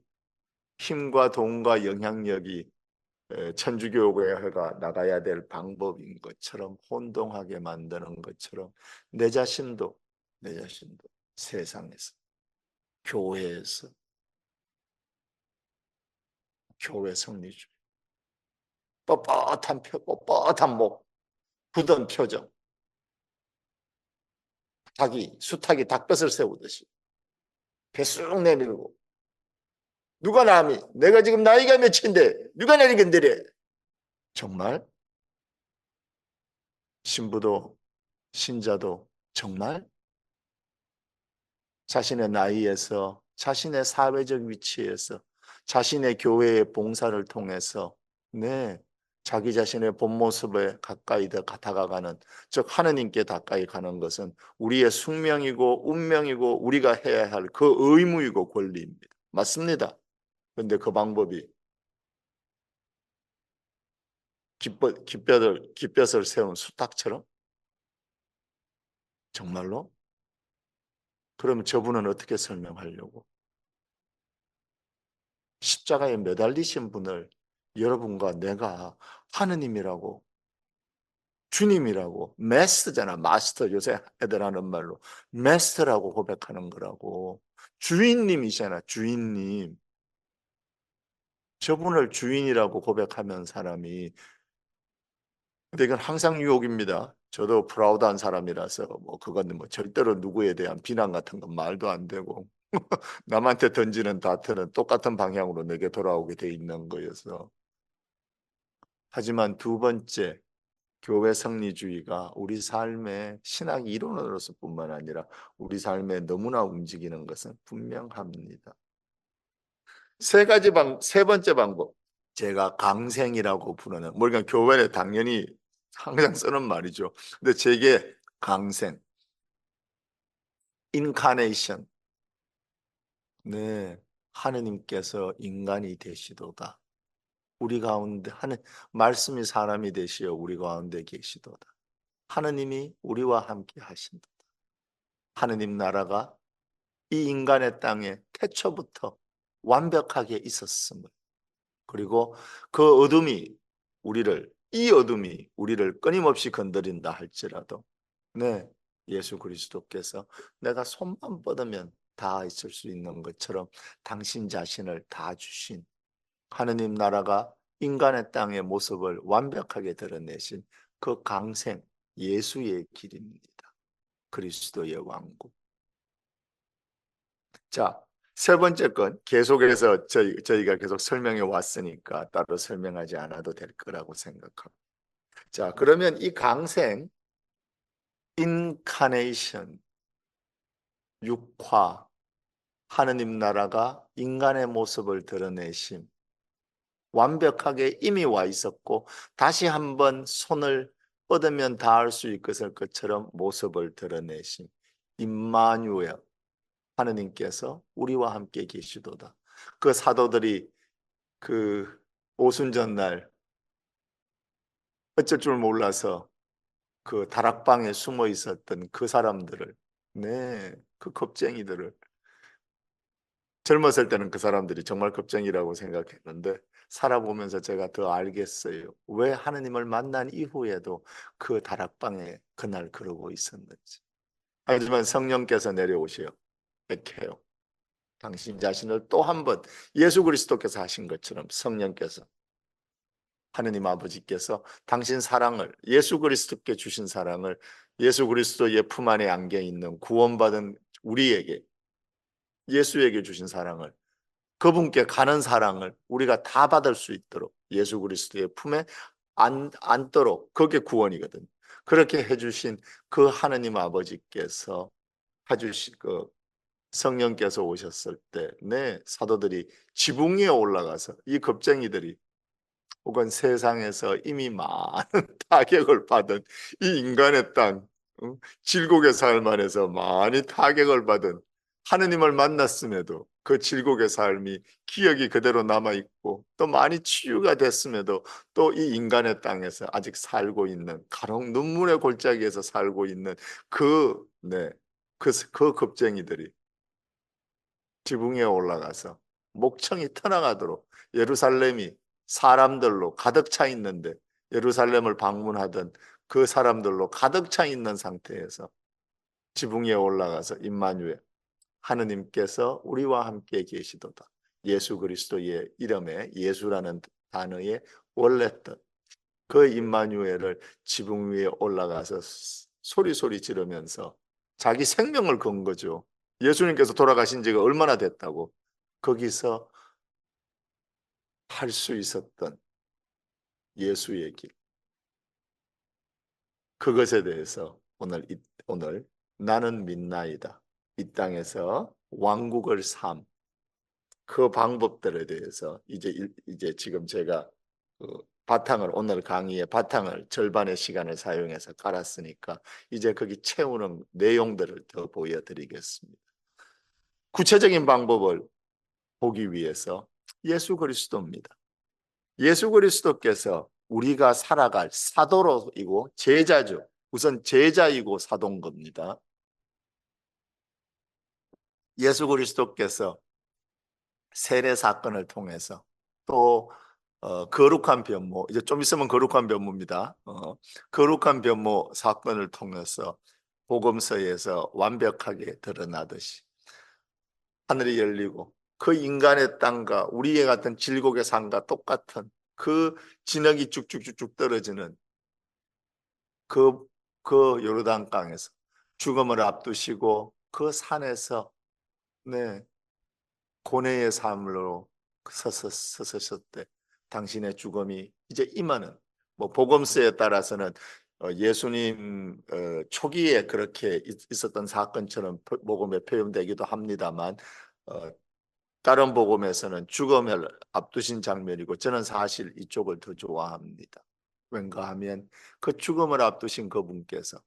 힘과 돈과 영향력이 천주교회가 나가야 될 방법인 것처럼 혼동하게 만드는 것처럼 내 자신도 세상에서, 교회에서, 교회 성리주의, 뻣뻣한 목, 굳은 표정, 수탉이 닭볕을 세우듯이 배쑥 내밀고, 누가 남이, 내가 지금 나이가 몇인데 누가 나를 건드려. 정말 신부도 신자도 정말 자신의 나이에서, 자신의 사회적 위치에서, 자신의 교회의 봉사를 통해서 자기 자신의 본 모습에 가까이 더 다가가는, 즉 하느님께 가까이 가는 것은 우리의 숙명이고 운명이고 우리가 해야 할 그 의무이고 권리입니다. 맞습니다. 그런데 그 방법이 깃볕을 세운 수탉처럼? 정말로? 그러면 저분은 어떻게 설명하려고? 십자가에 매달리신 분을 여러분과 내가 하느님이라고, 주님이라고, 마스터잖아. 마스터, 요새 애들 하는 말로 마스터라고 고백하는 거라고. 주인님이잖아. 주인님. 저분을 주인이라고 고백하면 사람이, 근데 이건 항상 유혹입니다. 저도 프라우드한 사람이라서 그건 절대로 누구에 대한 비난 같은 건 말도 안 되고 남한테 던지는 다트는 똑같은 방향으로 내게 돌아오게 돼 있는 거여서. 하지만 두 번째, 교회 성리주의가 우리 삶의 신학 이론으로서뿐만 아니라 우리 삶에 너무나 움직이는 것은 분명합니다. 세 번째 방법. 제가 강생이라고 부르는, 뭐 그러니까 교회에 당연히 항상 쓰는 말이죠. 근데 제게 강생, 인카네이션. 네. 하느님께서 인간이 되시도다. 우리 가운데 말씀이 사람이 되시어 우리 가운데 계시도다. 하느님이 우리와 함께 하신다. 하느님 나라가 이 인간의 땅에 태초부터 완벽하게 있었음을, 그리고 이 어둠이 우리를 끊임없이 건드린다 할지라도, 네, 예수 그리스도께서 내가 손만 뻗으면 다 있을 수 있는 것처럼 당신 자신을 다 주신, 하느님 나라가 인간의 땅의 모습을 완벽하게 드러내신 그 강생 예수의 길입니다. 그리스도의 왕국. 자, 세 번째 건 계속해서 저희가 계속 설명해 왔으니까 따로 설명하지 않아도 될 거라고 생각합니다. 자, 그러면 이 강생, 인카네이션, 육화, 하느님 나라가 인간의 모습을 드러내심, 완벽하게 이미 와 있었고 다시 한번 손을 뻗으면 닿을 수 있을 것처럼 모습을 드러내심, 임마누엘, 하느님께서 우리와 함께 계시도다. 그 사도들이 그 오순절날 어쩔 줄 몰라서 그 다락방에 숨어 있었던 그 사람들을, 네, 그 겁쟁이들을, 젊었을 때는 그 사람들이 정말 겁쟁이라고 생각했는데 살아보면서 제가 더 알겠어요. 왜 하느님을 만난 이후에도 그 다락방에 그날 그러고 있었는지. 하지만 성령께서 내려오시어 백해요. 당신 자신을 또 한 번 예수 그리스도께서 하신 것처럼 성령께서, 하느님 아버지께서 당신 사랑을, 예수 그리스도께 주신 사랑을, 예수 그리스도의 품 안에 안겨 있는 구원받은 우리에게, 예수에게 주신 사랑을, 그분께 가는 사랑을 우리가 다 받을 수 있도록 예수 그리스도의 품에 안도록, 그게 구원이거든. 그렇게 해주신 그 하느님 아버지께서 해주신 그 성령께서 오셨을 때, 네, 사도들이 지붕 위에 올라가서 이 겁쟁이들이, 혹은 세상에서 이미 많은 타격을 받은 이 인간의 땅, 질곡의 삶 안에서 많이 타격을 받은 하느님을 만났음에도 그 질곡의 삶이 기억이 그대로 남아있고 또 많이 치유가 됐음에도 또 이 인간의 땅에서 아직 살고 있는, 가령 눈물의 골짜기에서 살고 있는 네, 그 겁쟁이들이 지붕에 올라가서 목청이 터나가도록, 예루살렘이 사람들로 가득 차 있는데 예루살렘을 방문하던 그 사람들로 가득 차 있는 상태에서 지붕 위에 올라가서 임마누엘, 하느님께서 우리와 함께 계시도다. 예수 그리스도의 이름에, 예수라는 단어의 원래 뜻, 그 임마누엘을 지붕 위에 올라가서 소리 지르면서 자기 생명을 건 거죠. 예수님께서 돌아가신 지가 얼마나 됐다고. 거기서 할 수 있었던 예수의 길, 그것에 대해서 오늘 나는 믿나이다, 이 땅에서 왕국을 그 방법들에 대해서 이제 지금 제가 그 오늘 강의의 바탕을 절반의 시간을 사용해서 깔았으니까 이제 거기 채우는 내용들을 더 보여드리겠습니다. 구체적인 방법을 보기 위해서 예수 그리스도입니다. 예수 그리스도께서 우리가 살아갈 사도로이고 제자죠. 우선 제자이고 사도인 겁니다. 예수 그리스도께서 세례 사건을 통해서 또 거룩한 변모, 이제 좀 있으면 거룩한 변모입니다. 거룩한 변모 사건을 통해서 복음서에서 완벽하게 드러나듯이 하늘이 열리고 그 인간의 땅과 우리의 같은 질곡의 산과 똑같은 그 진흙이 쭉쭉쭉쭉 떨어지는 그, 그 요르단강에서 죽음을 앞두시고 그 산에서, 네, 고뇌의 삶으로 서셨을 때 당신의 죽음이 이제 임하는 뭐 복음서에 따라서는 예수님 초기에 그렇게 있었던 사건처럼 복음에 표현되기도 합니다만 다른 복음에서는 죽음을 앞두신 장면이고 저는 사실 이쪽을 더 좋아합니다. 왠가 하면 그 죽음을 앞두신 그분께서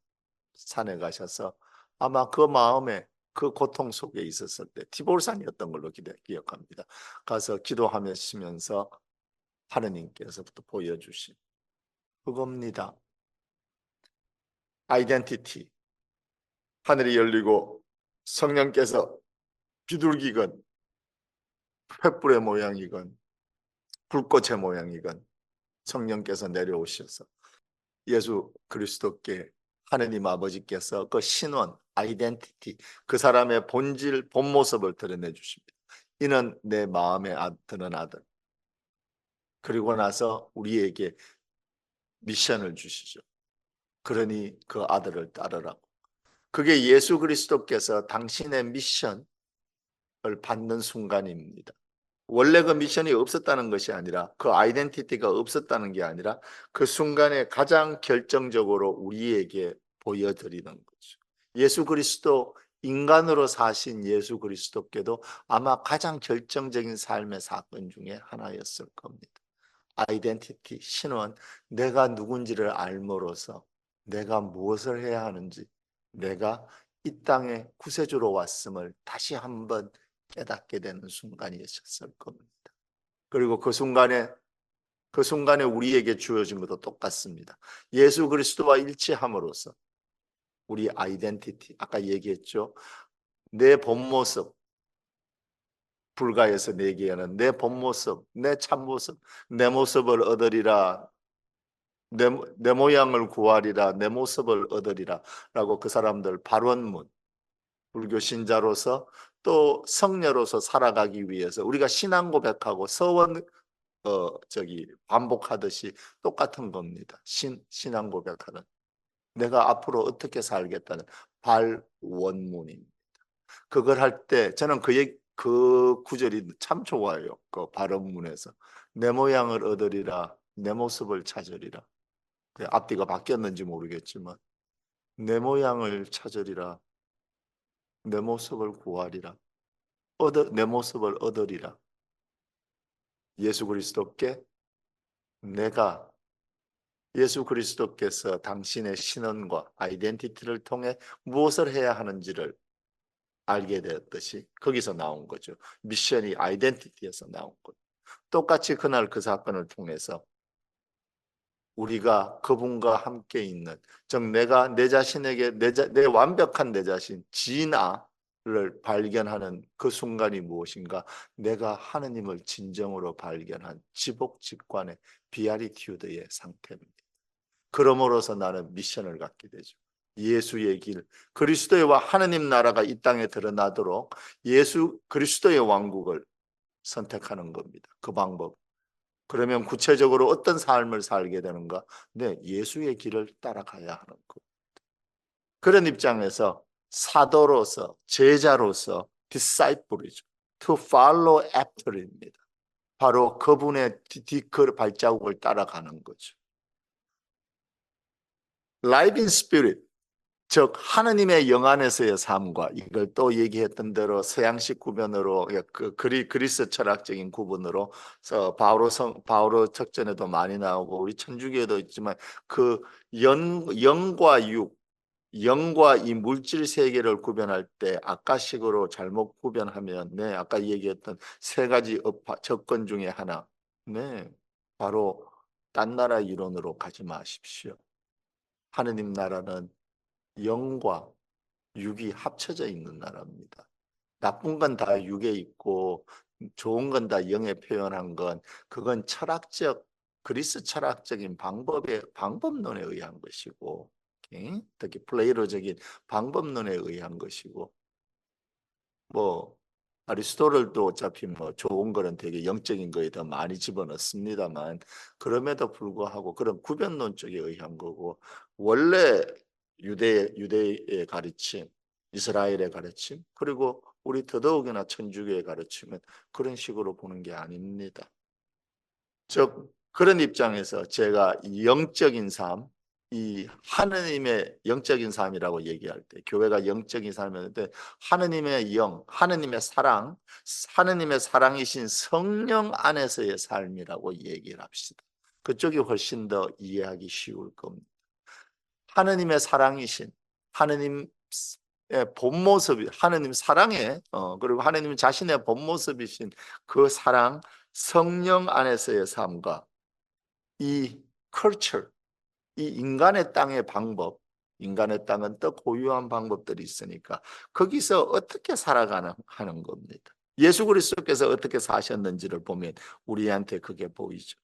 산에 가셔서 아마 그 마음에 그 고통 속에 있었을 때 티볼산이었던 걸로 기억합니다. 가서 기도하시면서 하느님께서부터 보여주신 그겁니다. 아이덴티티. 하늘이 열리고 성령께서 비둘기건 횃불의 모양이건 불꽃의 모양이건 성령께서 내려오셔서 예수 그리스도께 하느님 아버지께서 그 신원, 아이덴티티, 그 사람의 본질, 본 모습을 드러내 주십니다. 이는 내 마음에 드는 아들. 그리고 나서 우리에게 미션을 주시죠. 그러니 그 아들을 따르라고. 그게 예수 그리스도께서 당신의 미션을 받는 순간입니다. 원래 그 미션이 없었다는 것이 아니라 그 아이덴티티가 없었다는 게 아니라 그 순간에 가장 결정적으로 우리에게 보여드리는 거죠. 예수 그리스도 인간으로 사신 예수 그리스도께도 아마 가장 결정적인 삶의 사건 중에 하나였을 겁니다. 아이덴티티, 신원, 내가 누군지를 알므로써 내가 무엇을 해야 하는지, 내가 이 땅에 구세주로 왔음을 다시 한번 깨닫게 되는 순간이 있었을 겁니다. 그리고 그 순간에 우리에게 주어진 것도 똑같습니다. 예수 그리스도와 일치함으로써 우리 아이덴티티, 아까 얘기했죠. 내 본 모습, 불가에서 내기에는 내 본 모습, 내 참모습, 내 모습을 얻으리라, 내 모양을 구하리라, 내 모습을 얻으리라 라고 그 사람들 발원문, 불교 신자로서 또 성녀로서 살아가기 위해서 우리가 신앙 고백하고 서원 반복하듯이 똑같은 겁니다. 신앙 고백하는 내가 앞으로 어떻게 살겠다는 발원문입니다. 그걸 할 때 저는 그 구절이 참 좋아요. 그 발원문에서 내 모양을 얻으리라, 내 모습을 찾으리라. 앞뒤가 바뀌었는지 모르겠지만 내 모양을 찾으리라, 내 모습을 구하리라, 내 모습을 얻으리라. 예수 그리스도께 내가 예수 그리스도께서 당신의 신원과 아이덴티티를 통해 무엇을 해야 하는지를 알게 되었듯이 거기서 나온 거죠. 미션이 아이덴티티에서 나온 거죠. 똑같이 그날 그 사건을 통해서 우리가 그분과 함께 있는 즉 내가 내 자신에게 내 완벽한 내 자신 진아를 발견하는 그 순간이 무엇인가? 내가 하느님을 진정으로 발견한 지복직관의 비아리튜드의 상태입니다. 그러므로서 나는 미션을 갖게 되죠. 예수의 길, 그리스도의 하느님 나라가 이 땅에 드러나도록 예수 그리스도의 왕국을 선택하는 겁니다. 그 방법. 그러면 구체적으로 어떤 삶을 살게 되는가? 네, 예수의 길을 따라가야 하는 것. 그런 입장에서 사도로서, 제자로서 disciple이죠. To follow after입니다. 바로 그분의 그 발자국을 따라가는 거죠. Life in Spirit, 즉 하느님의 영 안에서의 삶과 이걸 또 얘기했던 대로 서양식 구변으로 그리스 철학적인 구분으로 바오로 적전에도 많이 나오고 우리 천주교에도 있지만 그 영과 영과 이 물질 세계를 구별할 때 아까식으로 잘못 구별하면 네 아까 얘기했던 세 가지 접근 중에 하나 네 바로 딴 나라 이론으로 가지 마십시오. 하느님 나라는 영과 육이 합쳐져 있는 나라입니다. 나쁜 건 다 육에 있고 좋은 건 다 영에 표현한 건 그건 그리스 철학적인 방법론에 의한 것이고 특히 플레이로적인 방법론에 의한 것이고 뭐 아리스토텔도 어차피 뭐 좋은 거는 되게 영적인 거에 더 많이 집어넣습니다만 그럼에도 불구하고 그런 구변론 쪽에 의한 거고 원래 유대의 가르침, 이스라엘의 가르침 그리고 우리 더더욱이나 천주교의 가르침은 그런 식으로 보는 게 아닙니다. 즉 그런 입장에서 제가 이 영적인 삶, 이 하느님의 영적인 삶이라고 얘기할 때, 교회가 영적인 삶이었는데 하느님의 영, 하느님의 사랑, 하느님의 사랑이신 성령 안에서의 삶이라고 얘기를 합시다. 그쪽이 훨씬 더 이해하기 쉬울 겁니다. 하느님의 사랑이신 하느님의 본 모습이 하느님 사랑의 그리고 하느님 자신의 본 모습이신 그 사랑, 성령 안에서의 삶과 이 culture, 이 인간의 땅의 방법, 인간의 땅은 또 고유한 방법들이 있으니까 거기서 어떻게 살아가는 하는 겁니다. 예수 그리스도께서 어떻게 사셨는지를 보면 우리한테 그게 보이죠.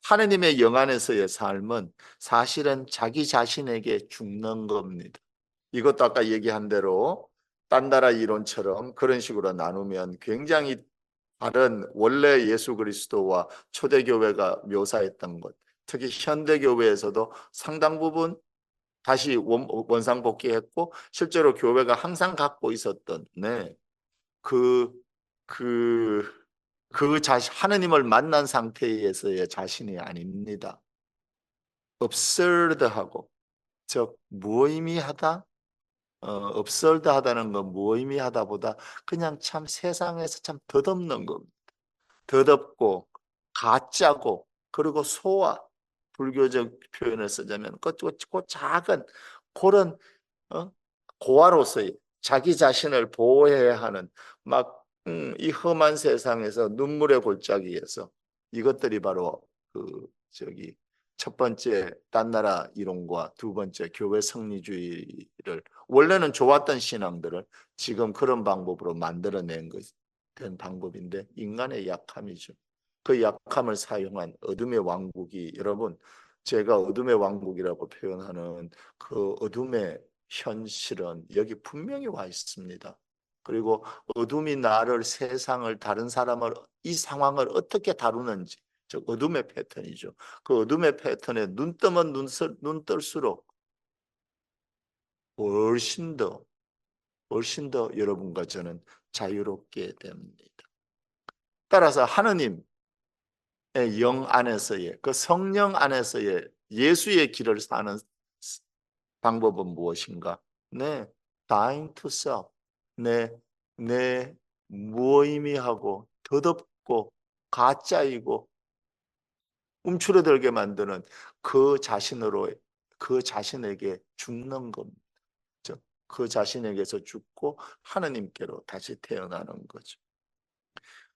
하느님의 영 안에서의 삶은 사실은 자기 자신에게 죽는 겁니다. 이것도 아까 얘기한 대로 딴 나라 이론처럼 그런 식으로 나누면 굉장히 다른 원래 예수 그리스도와 초대교회가 묘사했던 것, 특히 현대교회에서도 상당 부분 다시 원상복귀했고 실제로 교회가 항상 갖고 있었던 그, 그, 하느님을 만난 상태에서의 자신이 아닙니다. absurd하고, 즉 무의미하다, absurd하다는 건 무의미하다보다 그냥 참 세상에서 참 덧없는 겁니다. 덧없고 가짜고 그리고 소화, 불교적 표현을 쓰자면 그 작은 그런 고아로서의 자기 자신을 보호해야 하는 이 험한 세상에서 눈물의 골짜기에서 이것들이 바로 첫 번째 딴 나라 이론과 두 번째 교회 성리주의를 원래는 좋았던 신앙들을 지금 그런 방법으로 만들어낸 된 방법인데 인간의 약함이죠. 그 약함을 사용한 어둠의 왕국이 여러분 제가 어둠의 왕국이라고 표현하는 그 어둠의 현실은 여기 분명히 와 있습니다. 그리고 어둠이 나를 세상을 다른 사람을 이 상황을 어떻게 다루는지 즉 어둠의 패턴이죠. 그 어둠의 패턴에 눈 뜨면 눈 뜰수록 훨씬 더 여러분과 저는 자유롭게 됩니다. 따라서 하느님의 영 안에서의 그 성령 안에서의 예수의 길을 사는 방법은 무엇인가? 네, dying to self. 내 무의미하고 덧없고 가짜이고 움츠러들게 만드는 그 자신으로 그 자신에게 죽는 겁니다. 그 자신에게서 죽고 하느님께로 다시 태어나는 거죠.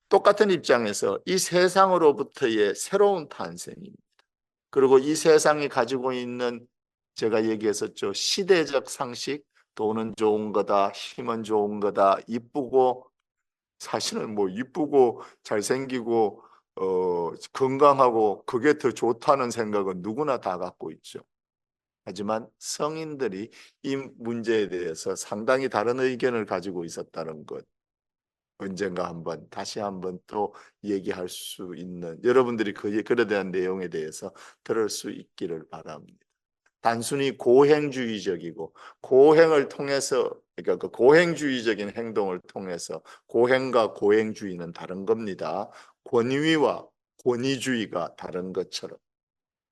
똑같은 입장에서 이 세상으로부터의 새로운 탄생입니다. 그리고 이 세상이 가지고 있는 제가 얘기했었죠. 시대적 상식, 돈은 좋은 거다, 힘은 좋은 거다, 이쁘고 사실은 뭐 이쁘고 잘생기고 건강하고 그게 더 좋다는 생각은 누구나 다 갖고 있죠. 하지만 성인들이 이 문제에 대해서 상당히 다른 의견을 가지고 있었다는 것 언젠가 다시 한번 또 얘기할 수 있는 여러분들이 그에 대한 내용에 대해서 들을 수 있기를 바랍니다. 단순히 고행주의적이고 고행을 통해서 그러니까 그 고행주의적인 행동을 통해서 고행과 고행주의는 다른 겁니다. 권위와 권위주의가 다른 것처럼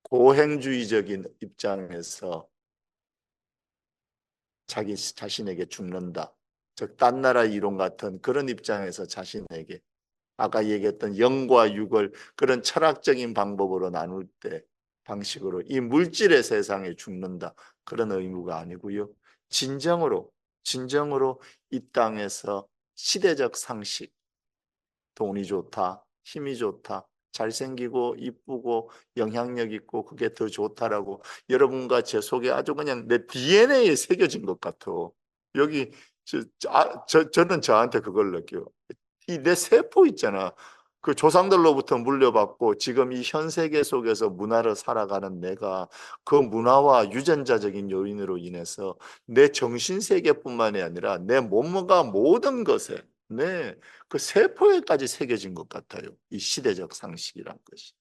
고행주의적인 입장에서 자기 자신에게 죽는다. 즉 딴 나라 이론 같은 그런 입장에서 자신에게 아까 얘기했던 영과 육을 그런 철학적인 방법으로 나눌 때 방식으로 이 물질의 세상에 죽는다. 그런 의무가 아니고요. 진정으로 이 땅에서 시대적 상식, 돈이 좋다, 힘이 좋다, 잘생기고 이쁘고 영향력 있고 그게 더 좋다라고 여러분과 제 속에 아주 그냥 내 DNA에 새겨진 것 같아. 여기 저는 저한테 그걸 느껴요. 이 내 세포 있잖아. 그 조상들로부터 물려받고 지금 이 현 세계 속에서 문화를 살아가는 내가 그 문화와 유전자적인 요인으로 인해서 내 정신 세계뿐만이 아니라 내 몸과 모든 것에 그 세포에까지 새겨진 것 같아요. 이 시대적 상식이란 것이.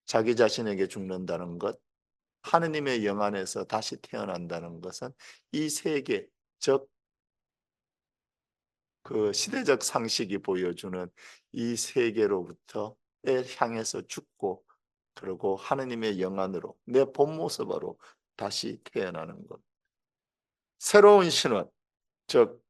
자기 자신에게 죽는다는 것, 하느님의 영 안에서 다시 태어난다는 것은 이 세계, 즉 그 시대적 상식이 보여주는 이 세계로부터 향해서 죽고 그리고 하느님의 영안으로 내 본 모습으로 다시 태어나는 것. 새로운 신원, 즉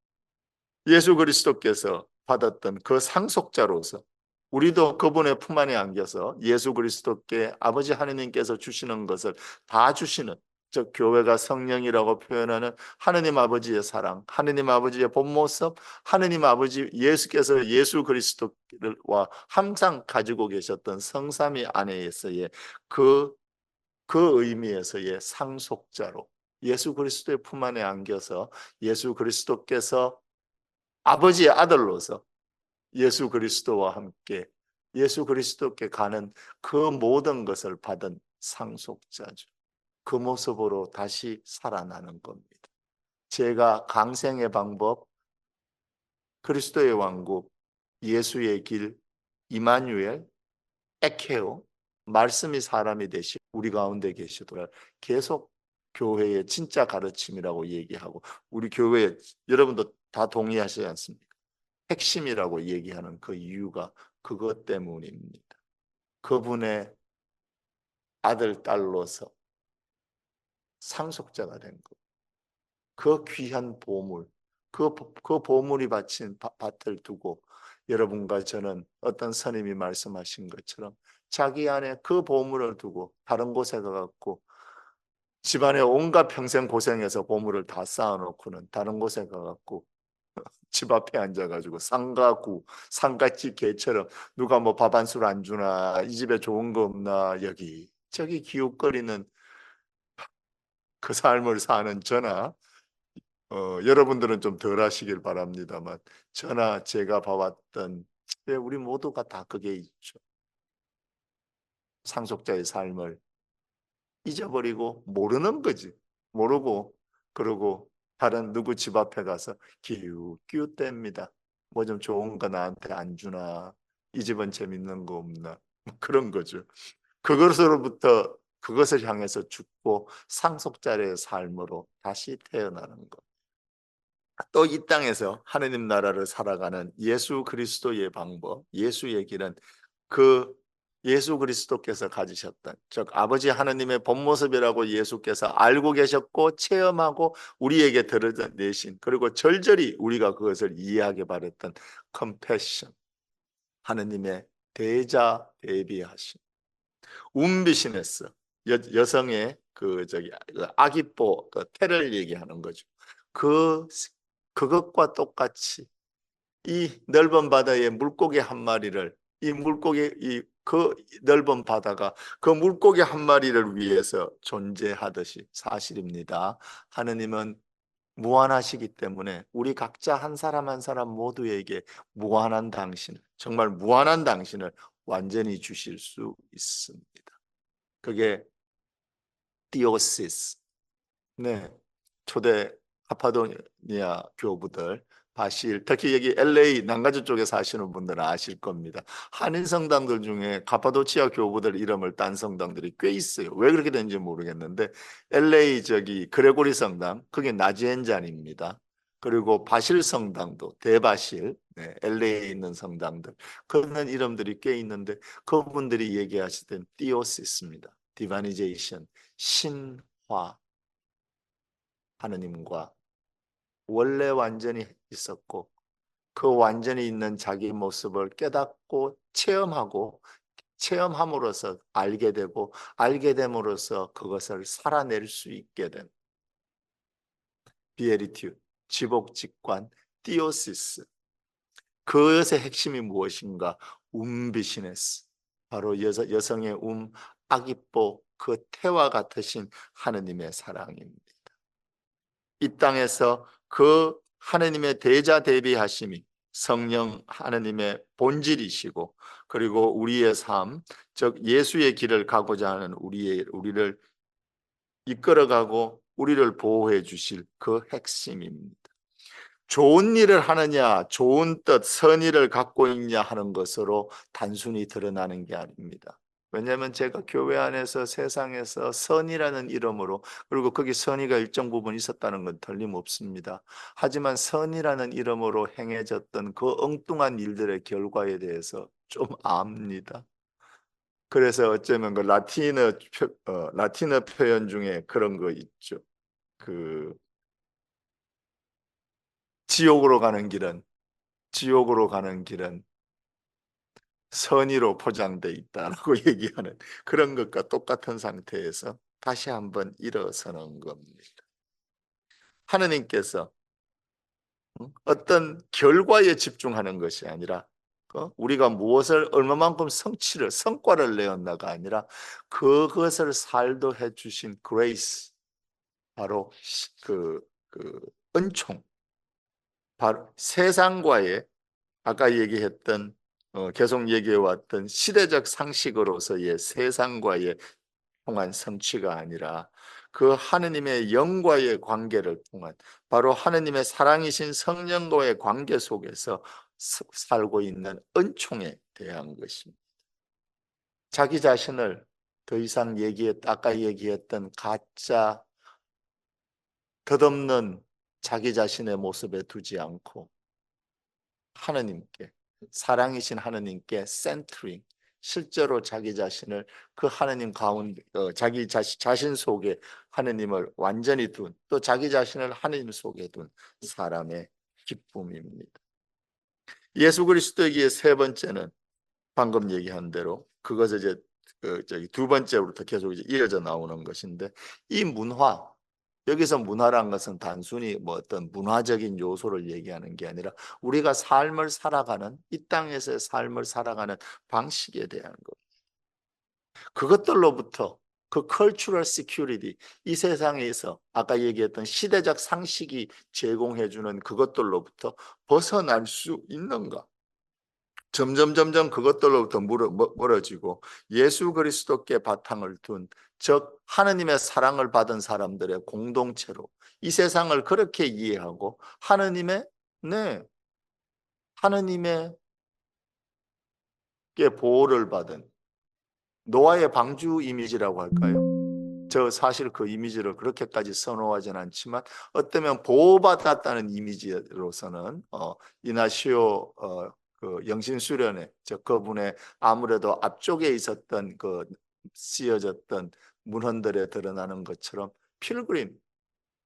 예수 그리스도께서 받았던 그 상속자로서 우리도 그분의 품 안에 안겨서 예수 그리스도께 아버지 하느님께서 주시는 것을 다 주시는, 즉 교회가 성령이라고 표현하는 하느님 아버지의 사랑, 하느님 아버지의 본 모습, 하느님 아버지 예수께서 예수 그리스도와 항상 가지고 계셨던 성삼위 안에서의 그, 그 의미에서의 상속자로 예수 그리스도의 품 안에 안겨서 예수 그리스도께서 아버지의 아들로서 예수 그리스도와 함께 예수 그리스도께 가는 그 모든 것을 받은 상속자죠. 그 모습으로 다시 살아나는 겁니다. 제가 강생의 방법, 그리스도의 왕국, 예수의 길, 이마누엘, 에케오, 말씀이 사람이 되시 우리 가운데 계시도록 계속 교회의 진짜 가르침이라고 얘기하고, 우리 교회 여러분도 다 동의하시지 않습니까? 핵심이라고 얘기하는 그 이유가 그것 때문입니다. 그분의 아들, 딸로서 상속자가 된 것. 그 귀한 보물, 그 보물이 바친 밭을 두고 여러분과 저는 어떤 스님이 말씀하신 것처럼 자기 안에 그 보물을 두고 다른 곳에 가갖고 집안에 온갖 평생 고생해서 보물을 다 쌓아놓고는 다른 곳에 가갖고 집 앞에 앉아가지고 상가구, 상가집 개처럼 누가 뭐 밥 한 술 안 주나, 이 집에 좋은 거 없나, 여기 저기 기웃거리는 그 삶을 사는 저나, 여러분들은 좀 덜 하시길 바랍니다만, 저나 제가 봐왔던, 우리 모두가 다 그게 있죠. 상속자의 삶을 잊어버리고 모르는 거지. 모르고 그러고 다른 누구 집 앞에 가서 기웃기웃댑니다. 뭐 좀 좋은 거 나한테 안 주나, 이 집은 재밌는 거 없나, 뭐 그런 거죠. 그것으로부터 그것을 향해서 죽고 상속자의 삶으로 다시 태어나는 것. 또 이 땅에서 하느님 나라를 살아가는 예수 그리스도의 방법, 예수의 길은 그 예수 그리스도께서 가지셨던, 즉 아버지 하느님의 본 모습이라고 예수께서 알고 계셨고 체험하고 우리에게 드러내신, 그리고 절절히 우리가 그것을 이해하게 바랬던 컴패션, 하느님의 대자 대비하심, 움비시네스, 여성의 그 아기뽀 그 태를 얘기하는 거죠. 그것과 똑같이 이 넓은 바다에 물고기 한 마리를, 이 물고기, 그 넓은 바다가 그 물고기 한 마리를 위해서 존재하듯이 사실입니다. 하느님은 무한하시기 때문에 우리 각자 한 사람 한 사람 모두에게 무한한 당신, 정말 무한한 당신을 완전히 주실 수 있습니다. 그게 디오시스. 네, 초대 카파도니아 교부들, 바실, 특히 여기 LA 남가주 쪽에 사시는 분들은 아실 겁니다. 한인 성당들 중에 카파도치아 교부들 이름을 딴 성당들이 꽤 있어요. 왜 그렇게 되는지 모르겠는데 LA 저기 그레고리 성당, 그게 나지엔잔입니다. 그리고 바실 성당도 대바실, 네, LA에 있는 성당들, 그런 이름들이 꽤 있는데 그분들이 얘기하시던 디오시스입니다. 디바니제이션, 신화, 하느님과 원래 완전히 있었고 그 완전히 있는 자기 모습을 깨닫고 체험하고 체험함으로써 알게 되고 알게 됨으로써 그것을 살아낼 수 있게 된 비에리튜, 지복직관, 띠오시스. 그것의 핵심이 무엇인가? 움비시네스, 바로 여성의 아기뽀, 그 태와 같으신 하느님의 사랑입니다. 이 땅에서 그 하느님의 대자 대비하심이 성령 하느님의 본질이시고, 그리고 우리의 삶, 즉 예수의 길을 가고자 하는 우리를 이끌어가고 우리를 보호해 주실 그 핵심입니다. 좋은 일을 하느냐, 좋은 뜻, 선의를 갖고 있냐 하는 것으로 단순히 드러나는 게 아닙니다. 왜냐하면 제가 교회 안에서 세상에서 선이라는 이름으로, 그리고 거기 선의가 일정 부분 있었다는 건 틀림없습니다. 하지만 선이라는 이름으로 행해졌던 그 엉뚱한 일들의 결과에 대해서 좀 압니다. 그래서 어쩌면 그 라틴어 표현 중에 그런 거 있죠. 그 지옥으로 가는 길은 지옥으로 가는 길은 선의로 포장돼 있다라고 얘기하는 그런 것과 똑같은 상태에서 다시 한번 일어서는 겁니다. 하느님께서 어떤 결과에 집중하는 것이 아니라 우리가 무엇을 얼마만큼 성과를 내었나가 아니라 그것을 살도해 주신 그레이스, 바로 그 은총, 바로 세상과의 아까 얘기했던 계속 얘기해 왔던 시대적 상식으로서의 세상과의 통한 성취가 아니라 그 하느님의 영과의 관계를 통한, 바로 하느님의 사랑이신 성령과의 관계 속에서 살고 있는 은총에 대한 것입니다. 자기 자신을 더 이상 아까 얘기했던 가짜 덧없는 자기 자신의 모습에 두지 않고 하느님께, 사랑이신 하느님께 센트링, 실제로 자기 자신을 그 하느님 가운데 자기 자신 속에 하느님을 완전히 둔, 또 자기 자신을 하느님 속에 둔 사람의 기쁨입니다. 예수 그리스도에게 세 번째는 방금 얘기한 대로 그것을 이제 두 번째부터 계속 이제 이어져 나오는 것인데, 이 문화, 여기서 문화란 것은 단순히 뭐 어떤 문화적인 요소를 얘기하는 게 아니라 우리가 삶을 살아가는, 이 땅에서의 삶을 살아가는 방식에 대한 것. 그것들로부터, 그 cultural security, 이 세상에서 아까 얘기했던 시대적 상식이 제공해 주는 그것들로부터 벗어날 수 있는가? 점점 그것들로부터 멀어지고 예수 그리스도께 바탕을 둔, 즉 하느님의 사랑을 받은 사람들의 공동체로 이 세상을 그렇게 이해하고 네, 하느님의 보호를 받은 노아의 방주 이미지라고 할까요? 저 사실 그 이미지를 그렇게까지 선호하진 않지만 어쩌면 보호받았다는 이미지로서는 이나시오 그 영신수련회, 저 그분의 아무래도 앞쪽에 있었던 그 씌어졌던 문헌들에 드러나는 것처럼 필그림,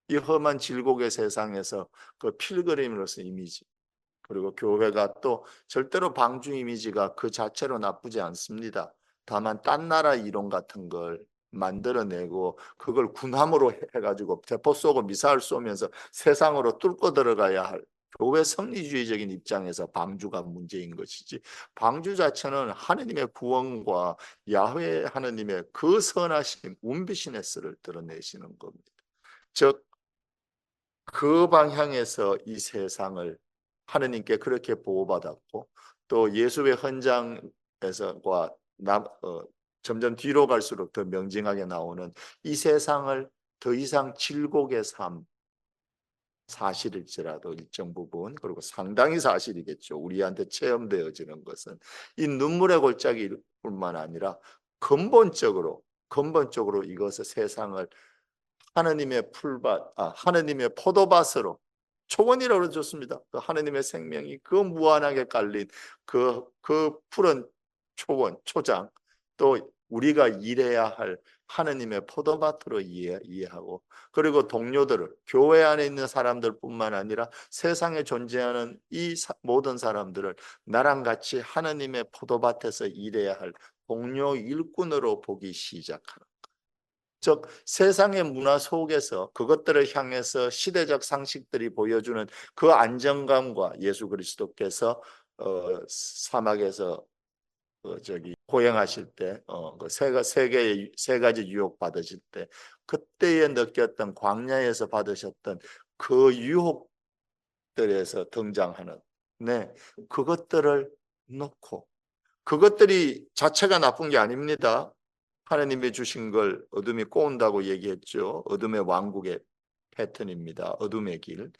이 험한 질곡의 세상에서 그 필그림으로서 이미지, 그리고 교회가 또 절대로 방주 이미지가 그 자체로 나쁘지 않습니다. 다만 딴 나라 이론 같은 걸 만들어내고 그걸 군함으로 해가지고 대포 쏘고 미사일 쏘면서 세상으로 뚫고 들어가야 할 교회 성리주의적인 입장에서 방주가 문제인 것이지, 방주 자체는 하느님의 구원과 야훼 하느님의 그 선하심, 운비시네스를 드러내시는 겁니다. 즉 그 방향에서 이 세상을 하느님께 그렇게 보호받았고, 또 예수의 헌장에서과 점점 뒤로 갈수록 더 명징하게 나오는 이 세상을 더 이상 질곡의 삶, 사실일지라도 일정 부분, 그리고 상당히 사실이겠죠, 우리한테 체험되어지는 것은 이 눈물의 골짜기일 뿐만 아니라 근본적으로 이것의 세상을 하느님의 포도밭으로, 초원이라고 좋습니다. 그 하느님의 생명이 그 무한하게 깔린 그 푸른 초원, 초장, 또 우리가 일해야 할 하느님의 포도밭으로 이해하고, 그리고 동료들을, 교회 안에 있는 사람들뿐만 아니라 세상에 존재하는 이 모든 사람들을 나랑 같이 하느님의 포도밭에서 일해야 할 동료 일꾼으로 보기 시작하는, 즉 세상의 문화 속에서 그것들을 향해서 시대적 상식들이 보여주는 그 안정감과 예수 그리스도께서 사막에서 고행하실 때 세 가지 유혹 받으실 때 그때에 느꼈던, 광야에서 받으셨던 그 유혹들에서 등장하는, 네, 그것들을 놓고, 그것들이 자체가 나쁜 게 아닙니다. 하나님이 주신 걸 어둠이 꼬운다고 얘기했죠. 어둠의 왕국의 패턴입니다. 어둠의 길,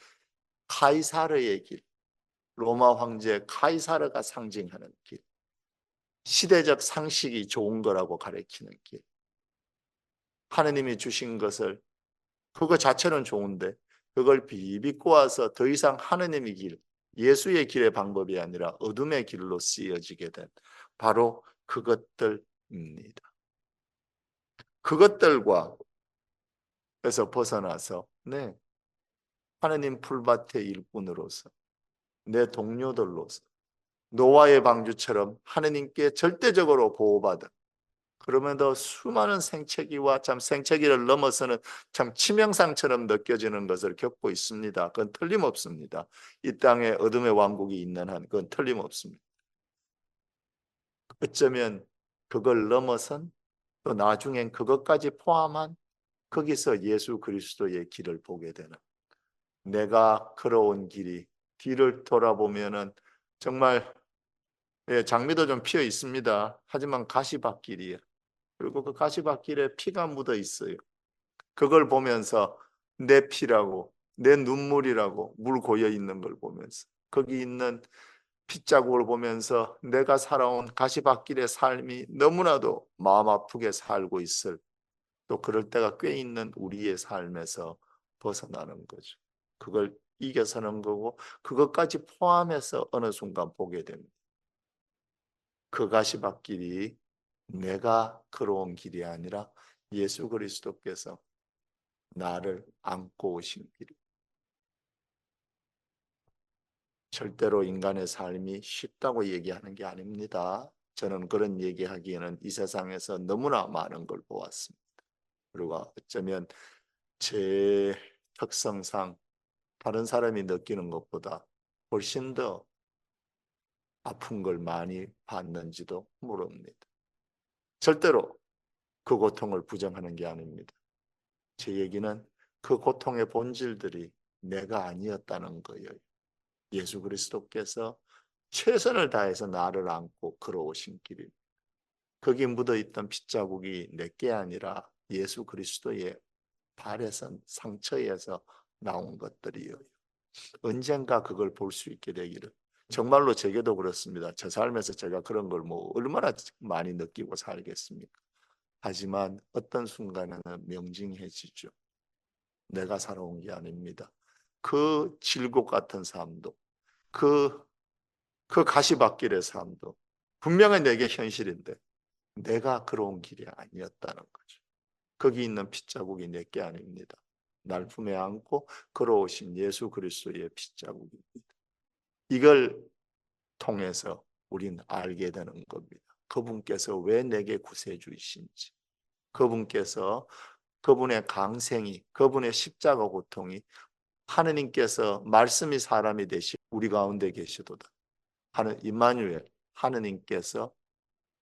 카이사르의 길, 로마 황제 카이사르가 상징하는 길, 시대적 상식이 좋은 거라고 가르치는 길, 하나님이 주신 것을, 그거 자체는 좋은데 그걸 비비꼬아서 더 이상 하나님의 길, 예수의 길의 방법이 아니라 어둠의 길로 쓰여지게 된 바로 그것들 그것들과 에서 벗어나서 하느님 풀밭의 일꾼으로서 내 동료들로서 노아의 방주처럼 하느님께 절대적으로 보호받은, 그러면도 수많은 생채기와 참 생채기를 넘어서는 참 치명상처럼 느껴지는 것을 겪고 있습니다. 그건 틀림없습니다. 이 땅에 어둠의 왕국이 있는 한 그건 틀림없습니다. 어쩌면 그걸 넘어선, 또 나중엔 그것까지 포함한, 거기서 예수 그리스도의 길을 보게 되는, 내가 걸어온 길이, 뒤를 돌아보면은 정말 장미도 좀 피어 있습니다. 하지만 가시밭길이에요. 그리고 그 가시밭길에 피가 묻어 있어요. 그걸 보면서 내 피라고, 내 눈물이라고 물 고여 있는 걸 보면서, 거기 있는 핏자국을 보면서 내가 살아온 가시밭길의 삶이 너무나도 마음 아프게 살고 있을, 또 그럴 때가 꽤 있는 우리의 삶에서 벗어나는 거죠. 그걸 이겨서는 거고, 그것까지 포함해서 어느 순간 보게 됩니다. 그 가시밭길이 내가 걸어온 길이 아니라 예수 그리스도께서 나를 안고 오신 길. 절대로 인간의 삶이 쉽다고 얘기하는 게 아닙니다. 저는 그런 얘기하기에는 이 세상에서 너무나 많은 걸 보았습니다. 그리고 어쩌면 제 특성상 다른 사람이 느끼는 것보다 훨씬 더 아픈 걸 많이 봤는지도 모릅니다. 절대로 그 고통을 부정하는 게 아닙니다. 제 얘기는 그 고통의 본질들이 내가 아니었다는 거예요. 예수 그리스도께서 최선을 다해서 나를 안고 걸어오신 길입니다. 거기 묻어있던 핏자국이 내게 아니라 예수 그리스도의 발에서, 상처에서 나온 것들이에요. 언젠가 그걸 볼 수 있게 되기를. 정말로 제게도 그렇습니다. 저 삶에서 제가 그런 걸 얼마나 많이 느끼고 살겠습니까? 하지만 어떤 순간에는 명징해지죠. 내가 살아온 게 아닙니다. 그 질곡 같은 삶도, 그 가시밭길의 삶도 분명히 내게 현실인데 내가 걸어온 길이 아니었다는 거죠. 거기 있는 핏자국이 내게 아닙니다. 날 품에 안고 걸어오신 예수 그리스도의 핏자국입니다. 이걸 통해서 우린 알게 되는 겁니다. 그분께서 왜 내게 구세주이신지, 그분께서, 그분의 강생이, 그분의 십자가 고통이, 하느님께서 말씀이 사람이 되시 우리 가운데 계시도다. 임마누엘, 하느님께서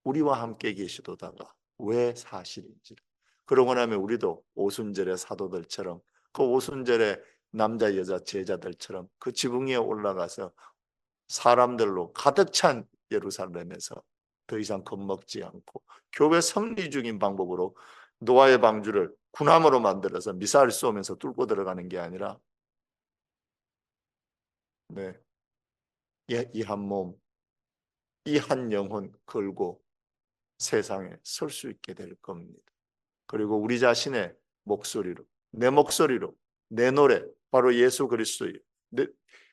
우리와 함께 계시도다가 왜 사실인지. 그러고 나면 우리도 오순절의 사도들처럼, 그 오순절의 남자 여자 제자들처럼 그 지붕 위에 올라가서 사람들로 가득 찬 예루살렘에서 더 이상 겁먹지 않고 교회 성리 중인 방법으로 노아의 방주를 군함으로 만들어서 미사일 쏘면서 뚫고 들어가는 게 아니라 이 한 몸, 이 한 영혼 걸고 세상에 설 수 있게 될 겁니다. 그리고 우리 자신의 목소리로, 내 목소리로, 내 노래, 바로 예수 그리스도의,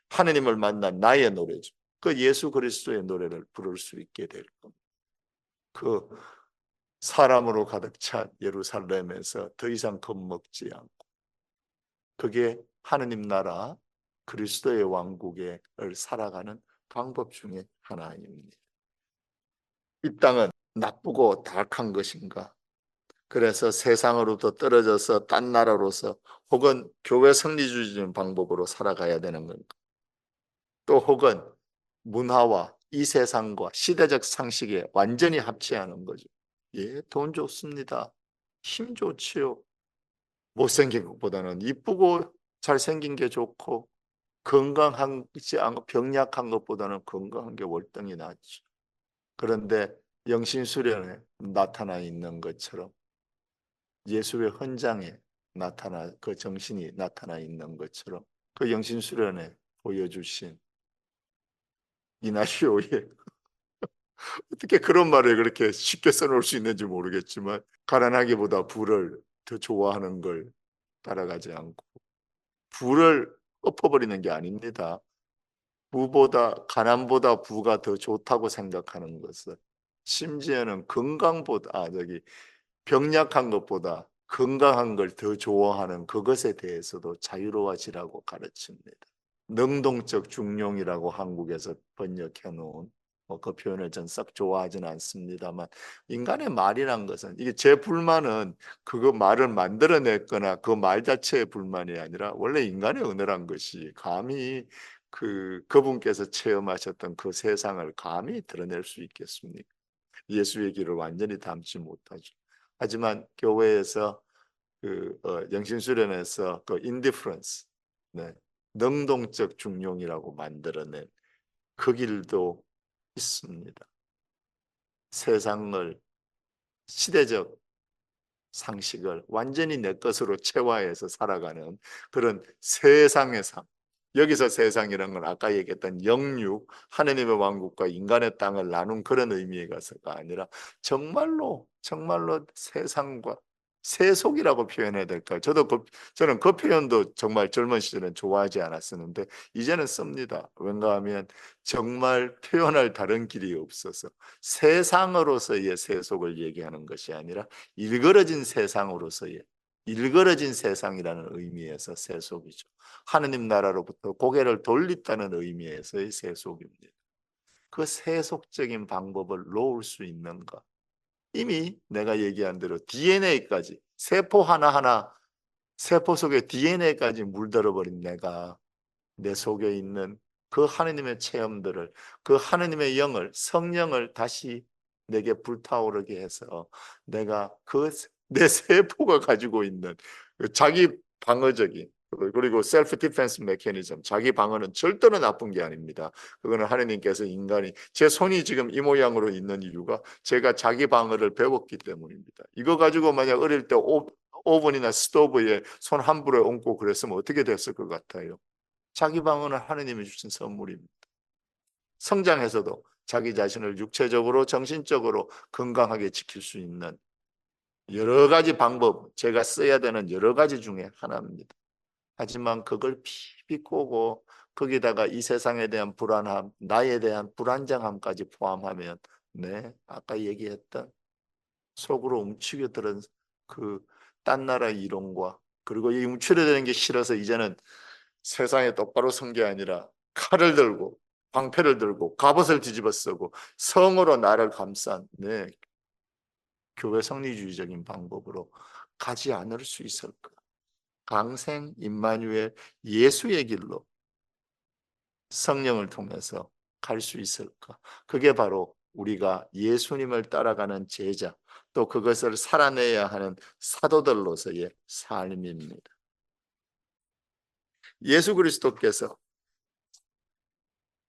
하느님을 만난 나의 노래죠. 그 예수 그리스도의 노래를 부를 수 있게 될 겁니다. 그 사람으로 가득 찬 예루살렘에서 더 이상 겁먹지 않고, 그게 하느님 나라 그리스도의 왕국을 살아가는 방법 중에 하나입니다. 이 땅은 나쁘고 타락한 것인가? 그래서 세상으로부터 떨어져서 딴 나라로서 혹은 교회 성리주의적인 방법으로 살아가야 되는 건가? 또 혹은 문화와 이 세상과 시대적 상식에 완전히 합치하는 거죠. 돈 좋습니다. 힘 좋지요. 못생긴 것보다는 이쁘고 잘생긴 게 좋고, 건강하지 않고 병약한 것보다는 건강한 게 월등히 낫죠. 그런데 영신수련에 나타나 있는 것처럼, 예수의 헌장에 그 정신이 나타나 있는 것처럼, 그 영신수련에 보여주신 이나시오의 어떻게 그런 말을 그렇게 쉽게 써놓을 수 있는지 모르겠지만, 가난하기보다 부를 더 좋아하는 걸 따라가지 않고, 부를 엎어버리는 게 아닙니다. 가난보다 부가 더 좋다고 생각하는 것을 심지어는 건강보다 병약한 것보다 건강한 걸 더 좋아하는 그것에 대해서도 자유로워지라고 가르칩니다. 능동적 중용이라고 한국에서 번역해 놓은 그 표현을 전 썩 좋아하지는 않습니다만, 인간의 말이란 것은, 이게 제 불만은 그거 말을 만들어냈거나 그 말 자체의 불만이 아니라 원래 인간의 언어란 것이 감히 그분께서 체험하셨던 그 세상을 감히 드러낼 수 있겠습니까? 예수의 길을 완전히 담지 못하죠. 하지만 교회에서 영신수련에서 그 indifference, 네, 능동적 중용이라고 만들어낸 그 길도 있습니다. 세상을, 시대적 상식을 완전히 내 것으로 체화해서 살아가는 그런 세상의 삶. 여기서 세상이라는 건 아까 얘기했던 영육, 하느님의 왕국과 인간의 땅을 나눈 그런 의미에서가 아니라 정말로 세상과 세속이라고 표현해야 될까요? 저는 그 표현도 정말 젊은 시절엔 좋아하지 않았었는데 이제는 씁니다. 왠가 하면 정말 표현할 다른 길이 없어서 세상으로서의 세속을 얘기하는 것이 아니라 일그러진 세상으로서의, 일그러진 세상이라는 의미에서 세속이죠. 하느님 나라로부터 고개를 돌린다는 의미에서의 세속입니다. 그 세속적인 방법을 놓을 수 있는가? 이미 내가 얘기한 대로 DNA까지, 세포 하나하나, 세포 속에 DNA까지 물들어버린 내가 내 속에 있는 그 하느님의 체험들을, 그 하느님의 영을, 성령을 다시 내게 불타오르게 해서 내가 내 세포가 가지고 있는 그 자기 방어적인, 그리고 셀프 디펜스 메커니즘, 자기 방어는 절대로 나쁜 게 아닙니다. 그거는 하느님께서 인간이, 제 손이 지금 이 모양으로 있는 이유가 제가 자기 방어를 배웠기 때문입니다. 이거 가지고 만약 어릴 때 오븐이나 스토브에 손 함부로 얹고 그랬으면 어떻게 됐을 것 같아요? 자기 방어는 하느님이 주신 선물입니다. 성장해서도 자기 자신을 육체적으로 정신적으로 건강하게 지킬 수 있는 여러 가지 방법, 제가 써야 되는 여러 가지 중에 하나입니다. 하지만 그걸 비비꼬고 거기다가 이 세상에 대한 불안함, 나에 대한 불안정함까지 포함하면, 네, 아까 얘기했던 속으로 움츠려드는 그 딴 나라 이론과, 그리고 이 움츠려드는 게 싫어서 이제는 세상에 똑바로 선 게 아니라 칼을 들고 방패를 들고 갑옷을 뒤집어 쓰고 성으로 나를 감싼, 네, 교회 성리주의적인 방법으로 가지 않을 수 있을까? 강생 임마누엘 예수의 길로 성령을 통해서 갈 수 있을까? 그게 바로 우리가 예수님을 따라가는 제자, 또 그것을 살아내야 하는 사도들로서의 삶입니다. 예수 그리스도께서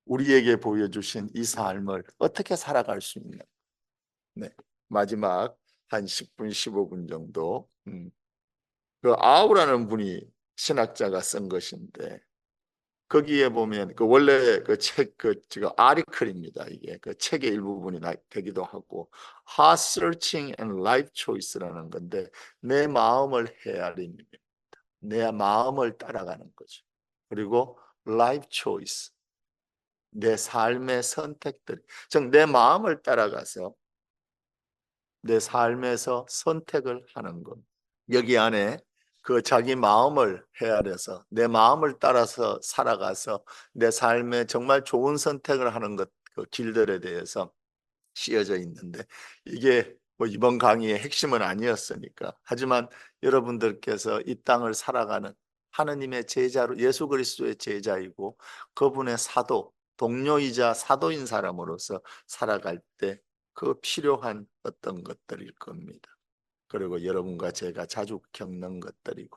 우리에게 보여주신 이 삶을 어떻게 살아갈 수 있는, 네, 마지막 한 10분 15분 정도, 그 아우라는 분이 신학자가 쓴 것인데, 거기에 보면 그 원래 그 책 지금 아리클입니다. 이게 그 책의 일부분이 되기도 하고, Heart Searching and Life Choice라는 건데, 내 마음을 헤아림입니다. 내 마음을 따라가는 거죠. 그리고 Life Choice, 내 삶의 선택들, 즉 내 마음을 따라가서 내 삶에서 선택을 하는 것. 여기 안에 그 자기 마음을 헤아려서 내 마음을 따라서 살아가서 내 삶에 정말 좋은 선택을 하는 것, 그 길들에 대해서 씌어져 있는데, 이게 뭐 이번 강의의 핵심은 아니었으니까, 하지만 여러분들께서 이 땅을 살아가는 하느님의 제자로, 예수 그리스도의 제자이고 그분의 사도, 동료이자 사도인 사람으로서 살아갈 때 그 필요한 어떤 것들일 겁니다. 그리고 여러분과 제가 자주 겪는 것들이고,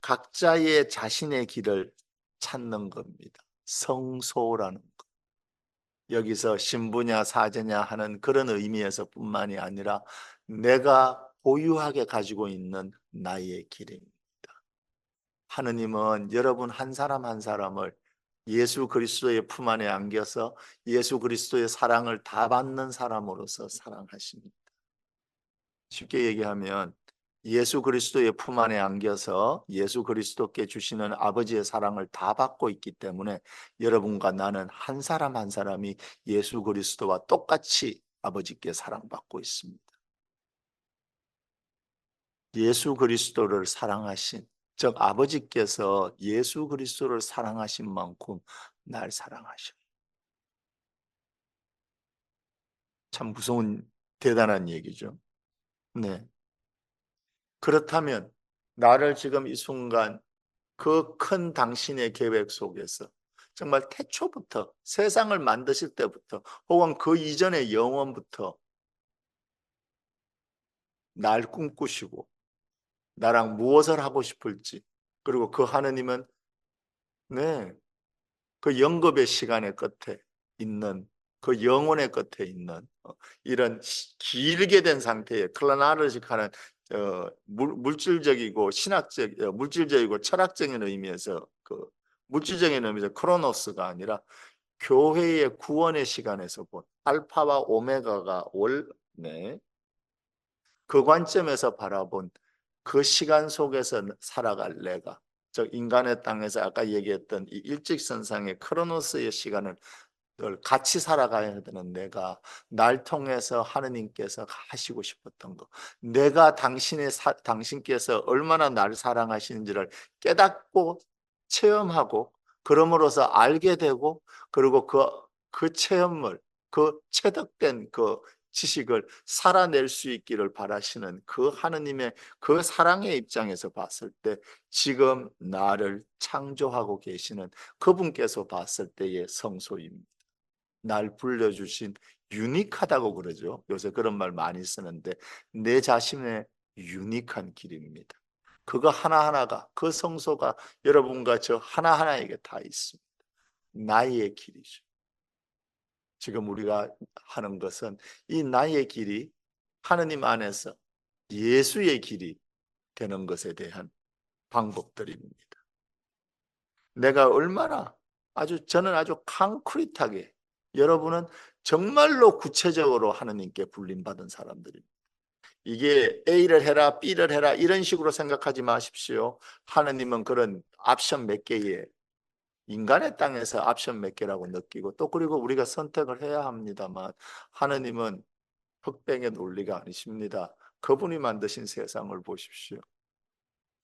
각자의 자신의 길을 찾는 겁니다. 성소라는 것. 여기서 신부냐 사제냐 하는 그런 의미에서 뿐만이 아니라 내가 고유하게 가지고 있는 나의 길입니다. 하느님은 여러분 한 사람 한 사람을 예수 그리스도의 품 안에 안겨서 예수 그리스도의 사랑을 다 받는 사람으로서 사랑하십니다. 쉽게 얘기하면 예수 그리스도의 품 안에 안겨서 예수 그리스도께 주시는 아버지의 사랑을 다 받고 있기 때문에 여러분과 나는 한 사람 한 사람이 예수 그리스도와 똑같이 아버지께 사랑받고 있습니다. 예수 그리스도를 사랑하신, 즉 아버지께서 예수 그리스도를 사랑하신 만큼 날 사랑하셔. 참 무서운 대단한 얘기죠. 네. 그렇다면 나를 지금 이 순간 그 큰 당신의 계획 속에서 정말 태초부터 세상을 만드실 때부터 혹은 그 이전의 영원부터 날 꿈꾸시고 나랑 무엇을 하고 싶을지, 그리고 그 하느님은 네, 그 영겁의 시간의 끝에 있는, 그 영혼의 끝에 있는 이런 길게 된 상태의 클라나르직하는 물질적이고 물질적이고 철학적인 의미에서 그 물질적인 의미에서 크로노스가 아니라 교회의 구원의 시간에서 본 알파와 오메가가 네, 그 관점에서 바라본 그 시간 속에서 살아갈 내가, 즉 인간의 땅에서 아까 얘기했던 이 일직선상의 크로노스의 시간을 늘 같이 살아가야 되는 내가, 날 통해서 하느님께서 하시고 싶었던 거, 내가 당신께서 얼마나 나를 사랑하시는지를 깨닫고 체험하고 그럼으로써 알게 되고, 그리고 그 체험을, 그 체득된 그 지식을 살아낼 수 있기를 바라시는 그 하느님의 그 사랑의 입장에서 봤을 때 지금 나를 창조하고 계시는 그분께서 봤을 때의 성소입니다. 날 불러주신, 유니크하다고 그러죠. 요새 그런 말 많이 쓰는데 내 자신의 유니크한 길입니다. 그거 하나하나가, 그 성소가 여러분과 저 하나하나에게 다 있습니다. 나의 길이죠. 지금 우리가 하는 것은 이 나의 길이 하느님 안에서 예수의 길이 되는 것에 대한 방법들입니다. 내가 얼마나 저는 아주 concrete하게, 여러분은 정말로 구체적으로 하느님께 불림받은 사람들입니다. 이게 A를 해라 B를 해라 이런 식으로 생각하지 마십시오. 하느님은 그런 옵션 몇 개의, 인간의 땅에서 옵션 몇 개라고 느끼고, 또 그리고 우리가 선택을 해야 합니다만 하느님은 흑백의 논리가 아니십니다. 그분이 만드신 세상을 보십시오.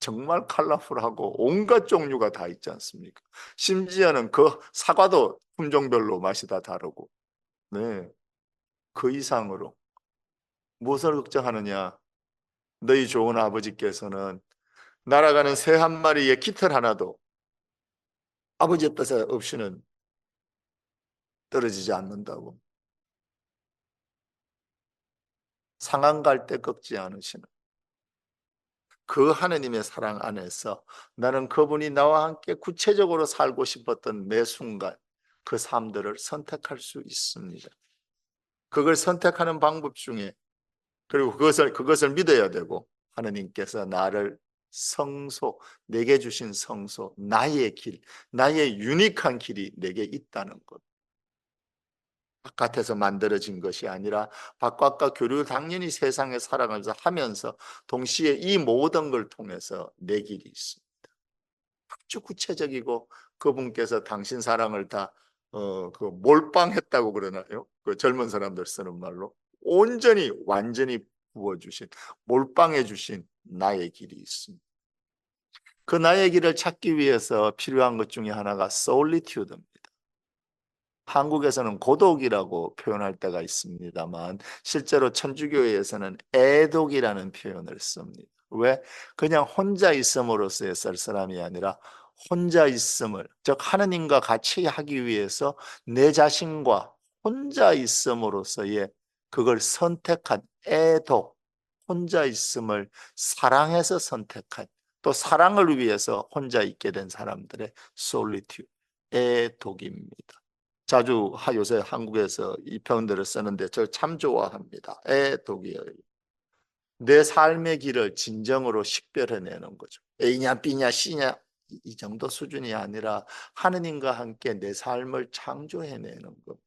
정말 컬러풀하고 온갖 종류가 다 있지 않습니까? 심지어는 그 사과도 품종별로 맛이 다 다르고, 네, 그 이상으로 무엇을 걱정하느냐? 너희 좋은 아버지께서는 날아가는 새 한 마리의 깃털 하나도 아버지의 뜻에 없이는 떨어지지 않는다고. 상한 갈 때 꺾지 않으시는 그 하느님의 사랑 안에서 나는 그분이 나와 함께 구체적으로 살고 싶었던 매 순간 그 삶들을 선택할 수 있습니다. 그걸 선택하는 방법 중에, 그리고 그것을 믿어야 되고, 하느님께서 나를 성소, 내게 주신 성소, 나의 길, 나의 유니크한 길이 내게 있다는 것. 바깥에서 만들어진 것이 아니라 바깥과 교류, 당연히 세상에 살아가면서 하면서 동시에 이 모든 걸 통해서 내 길이 있습니다. 아주 구체적이고, 그분께서 당신 사랑을 다 그 몰빵했다고 그러나요? 그 젊은 사람들 쓰는 말로 온전히 완전히 부어주신, 몰빵해 주신 나의 길이 있습니다. 그 나의 길을 찾기 위해서 필요한 것 중에 하나가 solitude입니다. 한국에서는 고독이라고 표현할 때가 있습니다만 실제로 천주교에서는 애독이라는 표현을 씁니다. 왜? 그냥 혼자 있음으로써의 쓸쓸함이 아니라 혼자 있음을, 즉 하느님과 같이 하기 위해서 내 자신과 혼자 있음으로써의 그걸 선택한 애독, 혼자 있음을 사랑해서 선택한, 또 사랑을 위해서 혼자 있게 된 사람들의 솔리튜드, 애독입니다. 자주 요새 한국에서 이 표현들을 쓰는데 저 참 좋아합니다. 애독이에요. 내 삶의 길을 진정으로 식별해내는 거죠. A냐 B냐 C냐 이 정도 수준이 아니라 하느님과 함께 내 삶을 창조해내는 겁니다.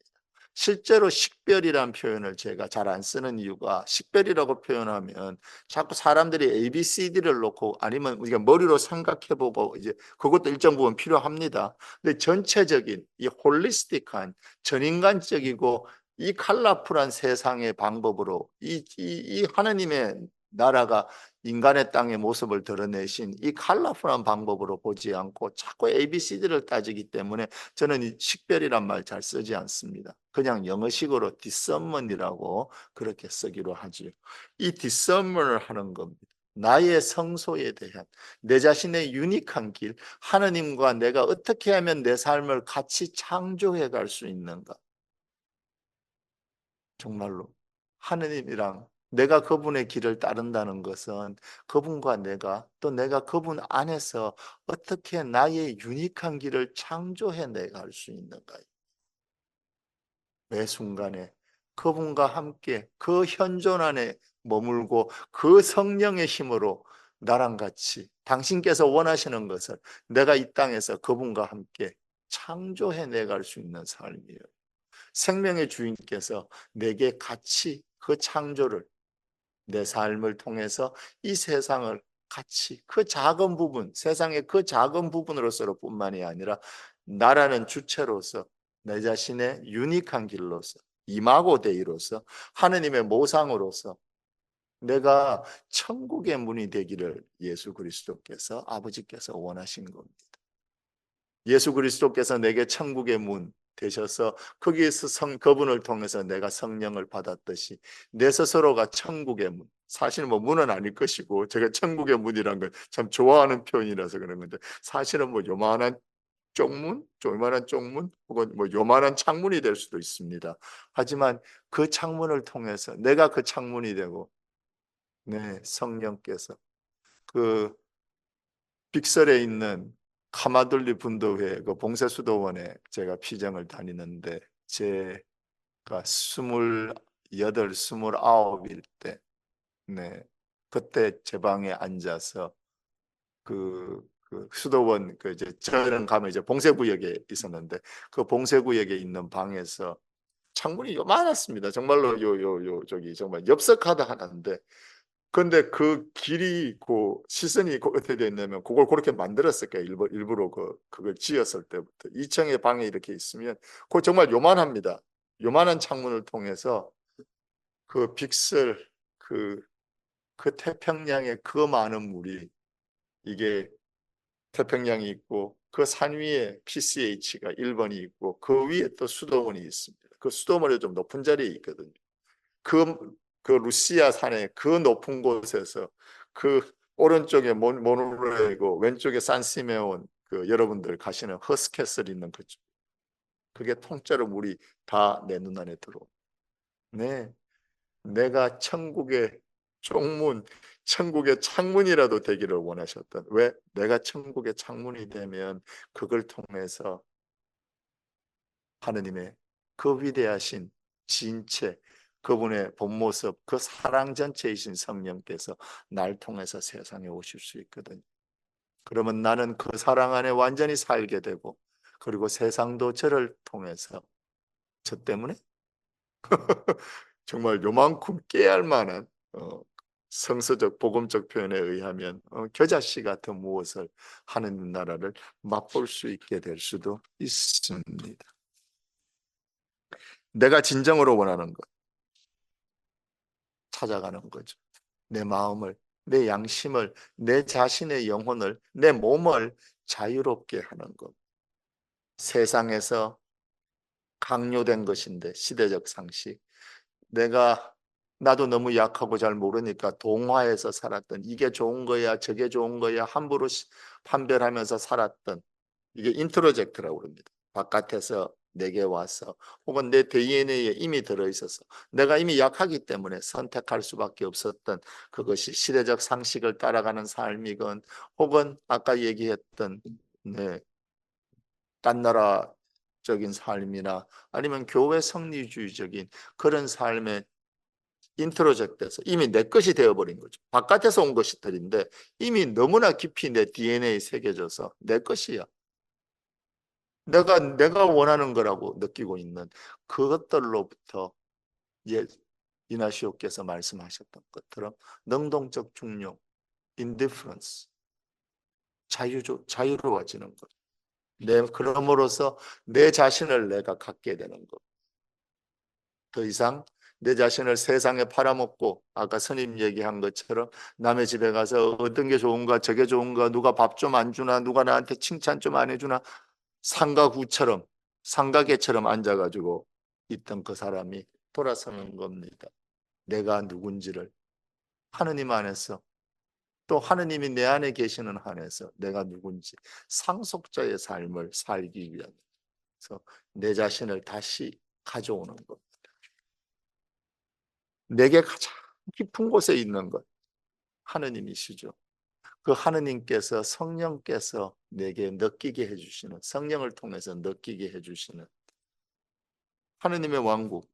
실제로 식별이란 표현을 제가 잘 안 쓰는 이유가, 식별이라고 표현하면 자꾸 사람들이 ABCD를 놓고 아니면 우리가 머리로 생각해보고 이제 그것도 일정 부분 필요합니다. 근데 전체적인 이 홀리스틱한 전인간적이고 이 컬러풀한 세상의 방법으로 이 하나님의 나라가 인간의 땅의 모습을 드러내신 이 컬러풀한 방법으로 보지 않고 자꾸 ABCD를 따지기 때문에 저는 이 식별이란 말 잘 쓰지 않습니다. 그냥 영어식으로 discernment이라고 그렇게 쓰기로 하지요. 이 discernment을 하는 겁니다. 나의 성소에 대한 내 자신의 유니크한 길, 하나님과 내가 어떻게 하면 내 삶을 같이 창조해 갈 수 있는가. 정말로 하느님이랑 내가 그분의 길을 따른다는 것은 그분과 내가 또 내가 그분 안에서 어떻게 나의 유니크한 길을 창조해 내갈 수 있는가. 매 순간에 그분과 함께 그 현존 안에 머물고 그 성령의 힘으로 나랑 같이 당신께서 원하시는 것을 내가 이 땅에서 그분과 함께 창조해 내갈 수 있는 삶이에요. 생명의 주인께서 내게 같이 그 창조를 내 삶을 통해서 이 세상을 같이 그 작은 부분, 세상의 그 작은 부분으로서 뿐만이 아니라 나라는 주체로서 내 자신의 유니크한 길로서 이마고 데이로서 하느님의 모상으로서 내가 천국의 문이 되기를 예수 그리스도께서 아버지께서 원하신 겁니다. 예수 그리스도께서 내게 천국의 문 되셔서 거기에서 그분을 통해서 내가 성령을 받았듯이 내 스스로가 천국의 문, 사실 뭐 문은 아닐 것이고 제가 천국의 문이란 걸 참 좋아하는 표현이라서 그런 건데 사실은 뭐 요만한 쪽문, 조그만한 쪽문 혹은 뭐 요만한 창문이 될 수도 있습니다. 하지만 그 창문을 통해서 내가 그 창문이 되고 네, 성령께서 그 빅설에 있는 카마둘리 분도회 그 봉쇄수도원에 제가 피정을 다니는데 제가 28, 29일 때 네, 그때 제 방에 앉아서 그 수도원 그 이제 저는 가면 이제 봉쇄구역에 있었는데 그 봉쇄구역에 있는 방에서 창문이 요만했습니다. 정말로 요 저기 정말 엽석하다 하나인데 근데 그 길이 고 시선이 어떻게 됐냐면 그걸 그렇게 만들었을 거예요. 일부러 그걸 지었을 때부터 2층의 방에 이렇게 있으면 그 정말 요만합니다. 요만한 창문을 통해서 그 빅슬 그 태평양의 그 많은 물이 이게 태평양이 있고 그 산 위에 PCH가 1번이 있고 그 위에 또 수도원이 있습니다. 그 수도원이 좀 높은 자리에 있거든요. 그, 그 루시아 산의 그 높은 곳에서 그 오른쪽에 모노레일이고 왼쪽에 산시메온 그 여러분들 가시는 허스캐슬 있는 그쪽 그게 통째로 물이 다 내 눈 안에 들어오. 네, 내가 천국의 쪽문, 천국의 창문이라도 되기를 원하셨던 왜 내가 천국의 창문이 되면 그걸 통해서 하느님의 그 위대하신 진체, 그분의 본 모습, 그 사랑 전체이신 성령께서 날 통해서 세상에 오실 수 있거든요. 그러면 나는 그 사랑 안에 완전히 살게 되고 그리고 세상도 저를 통해서 저 때문에 정말 요만큼 깨알 만한 성서적 복음적 표현에 의하면 겨자씨 같은 무엇을 하는 나라를 맛볼 수 있게 될 수도 있습니다. 내가 진정으로 원하는 것 찾아가는 거죠. 내 마음을, 내 양심을, 내 자신의 영혼을, 내 몸을 자유롭게 하는 것. 세상에서 강요된 것인데 시대적 상식. 나도 너무 약하고 잘 모르니까 동화에서 살았던 이게 좋은 거야 저게 좋은 거야 함부로 판별하면서 살았던 이게 인트로젝트라고 그럽니다. 바깥에서 내게 와서 혹은 내 DNA에 이미 들어있어서 내가 이미 약하기 때문에 선택할 수밖에 없었던 그것이 시대적 상식을 따라가는 삶이건 혹은 아까 얘기했던 네, 딴 나라적인 삶이나 아니면 교회 성리주의적인 그런 삶에 인트로젝트해서 이미 내 것이 되어버린 거죠. 바깥에서 온 것들인데 이미 너무나 깊이 내 DNA에 새겨져서 내 것이야. 내가 원하는 거라고 느끼고 있는 그것들로부터 예, 이나시오께서 말씀하셨던 것처럼 능동적 중용, indifference, 자유로워지는 것. 그럼으로써 내 자신을 내가 갖게 되는 것. 더 이상 내 자신을 세상에 팔아먹고 아까 스님 얘기한 것처럼 남의 집에 가서 어떤 게 좋은가 저게 좋은가 누가 밥 좀 안 주나 누가 나한테 칭찬 좀 안 해주나 상가구처럼 상가개처럼 앉아가지고 있던 그 사람이 돌아서는 겁니다. 내가 누군지를 하느님 안에서 또 하느님이 내 안에 계시는 한에서 내가 누군지 상속자의 삶을 살기 위해서 내 자신을 다시 가져오는 것. 내게 가장 깊은 곳에 있는 것 하느님이시죠. 그 하느님께서 성령께서 내게 느끼게 해주시는 성령을 통해서 느끼게 해주시는 하느님의 왕국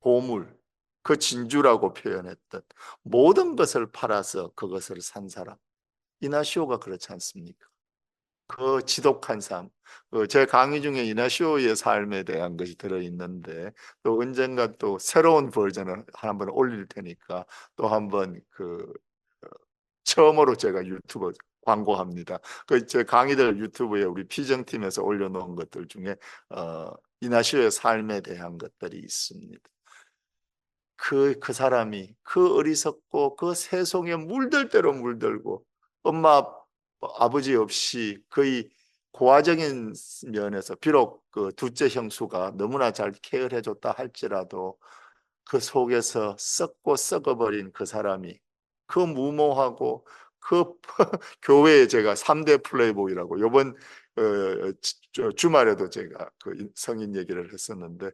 보물 그 진주라고 표현했던 모든 것을 팔아서 그것을 산 사람 이나시오가 그렇지 않습니까? 그 지독한 삶, 제 강의 중에 이나시오의 삶에 대한 것이 들어있는데 또 언젠가 또 새로운 버전을 한번 올릴 테니까 또 한번 처음으로 제가 유튜브 광고합니다. 그 제 강의들 유튜브에 우리 피정팀에서 올려놓은 것들 중에 이나시오의 삶에 대한 것들이 있습니다. 그 사람이 그 어리석고 그 세속에 물들 대로 물들고 엄마 아버지 없이 거의 고아적인 면에서 비록 그 둘째 형수가 너무나 잘 케어를 해줬다 할지라도 그 속에서 썩고 썩어버린 그 사람이 그 무모하고 그 교회에 제가 3대 플레이보이라고 요번 주말에도 제가 그 성인 얘기를 했었는데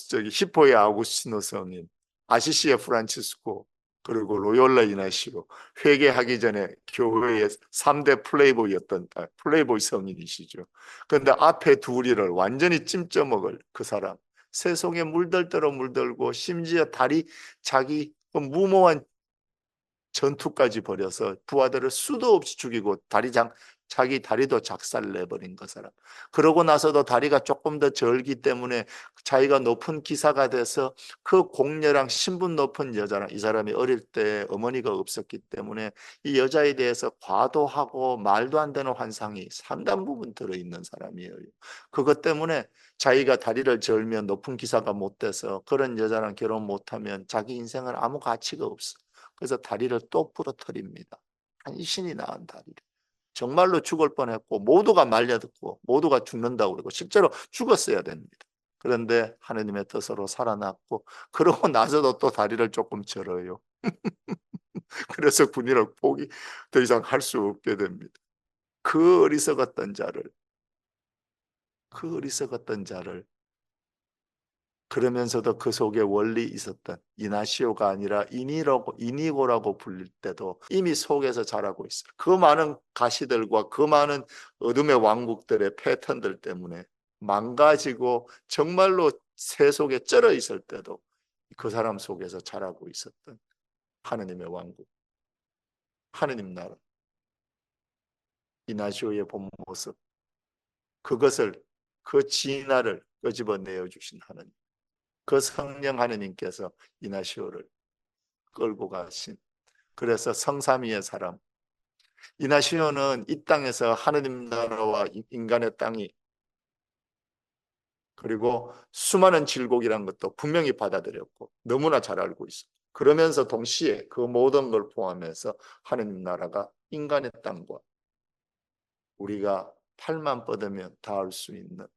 저기 히포의 아우구스티노 성인, 아시시의 프란치스코, 그리고 로욜라 이나시오 회개하기 전에 교회의 3대 플레이보이였던 플레이보이 성인이시죠. 그런데 앞에 둘이를 완전히 찜쪄먹을 그 사람 세속에 물들 대로 물들고 심지어 자기 무모한 전투까지 벌여서 부하들을 수도 없이 죽이고 자기 다리도 작살내버린 그 사람. 그러고 나서도 다리가 조금 더 절기 때문에 자기가 높은 기사가 돼서 그 공녀랑 신분 높은 여자랑 이 사람이 어릴 때 어머니가 없었기 때문에 이 여자에 대해서 과도하고 말도 안 되는 환상이 상당 부분 들어있는 사람이에요. 그것 때문에 자기가 다리를 절면 높은 기사가 못 돼서 그런 여자랑 결혼 못하면 자기 인생은 아무 가치가 없어. 그래서 다리를 또 부러뜨립니다. 한신이 낳은 다리를. 정말로 죽을 뻔했고 모두가 말려듣고 모두가 죽는다고 그러고 실제로 죽었어야 됩니다. 그런데 하느님의 뜻으로 살아났고 그러고 나서도 또 다리를 조금 절어요. 그래서 군인을 포기 더 이상 할 수 없게 됩니다. 그 어리석었던 자를 그 어리석었던 자를 그러면서도 그 속에 원리 있었던 이나시오가 아니라 이니고라고 불릴 때도 이미 속에서 자라고 있어요. 그 많은 가시들과 그 많은 어둠의 왕국들의 패턴들 때문에 망가지고 정말로 새 속에 쩔어 있을 때도 그 사람 속에서 자라고 있었던 하느님의 왕국, 하느님 나라, 이나시오의 본 모습, 그것을 그 진화를 끄집어내어 주신 하느님, 그 성령 하느님께서 이나시오를 끌고 가신 그래서 성삼위의 사람 이나시오는 이 땅에서 하느님 나라와 인간의 땅이 그리고 수많은 질곡이라는 것도 분명히 받아들였고 너무나 잘 알고 있어. 그러면서 동시에 그 모든 걸 포함해서 하느님 나라가 인간의 땅과 우리가 팔만 뻗으면 닿을 수 있는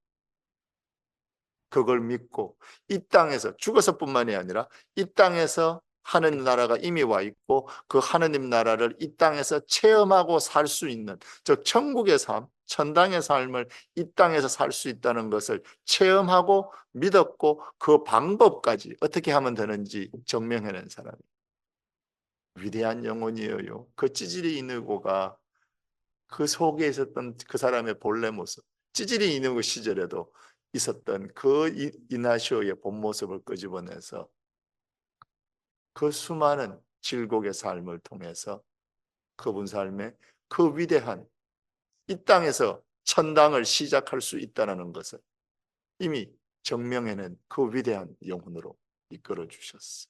그걸 믿고 이 땅에서 죽어서뿐만이 아니라 이 땅에서 하느님 나라가 이미 와 있고 그 하느님 나라를 이 땅에서 체험하고 살 수 있는 즉 천국의 삶, 천당의 삶을 이 땅에서 살 수 있다는 것을 체험하고 믿었고 그 방법까지 어떻게 하면 되는지 증명해낸 사람이 위대한 영혼이에요. 그 찌질이 이누고가 그 속에 있었던 그 사람의 본래 모습 찌질이 이누고 시절에도 있었던 그 이나시오의 본 모습을 끄집어내서 그 수많은 질곡의 삶을 통해서 그분 삶의 그 위대한 이 땅에서 천당을 시작할 수 있다는 것을 이미 증명해낸 그 위대한 영혼으로 이끌어 주셨어.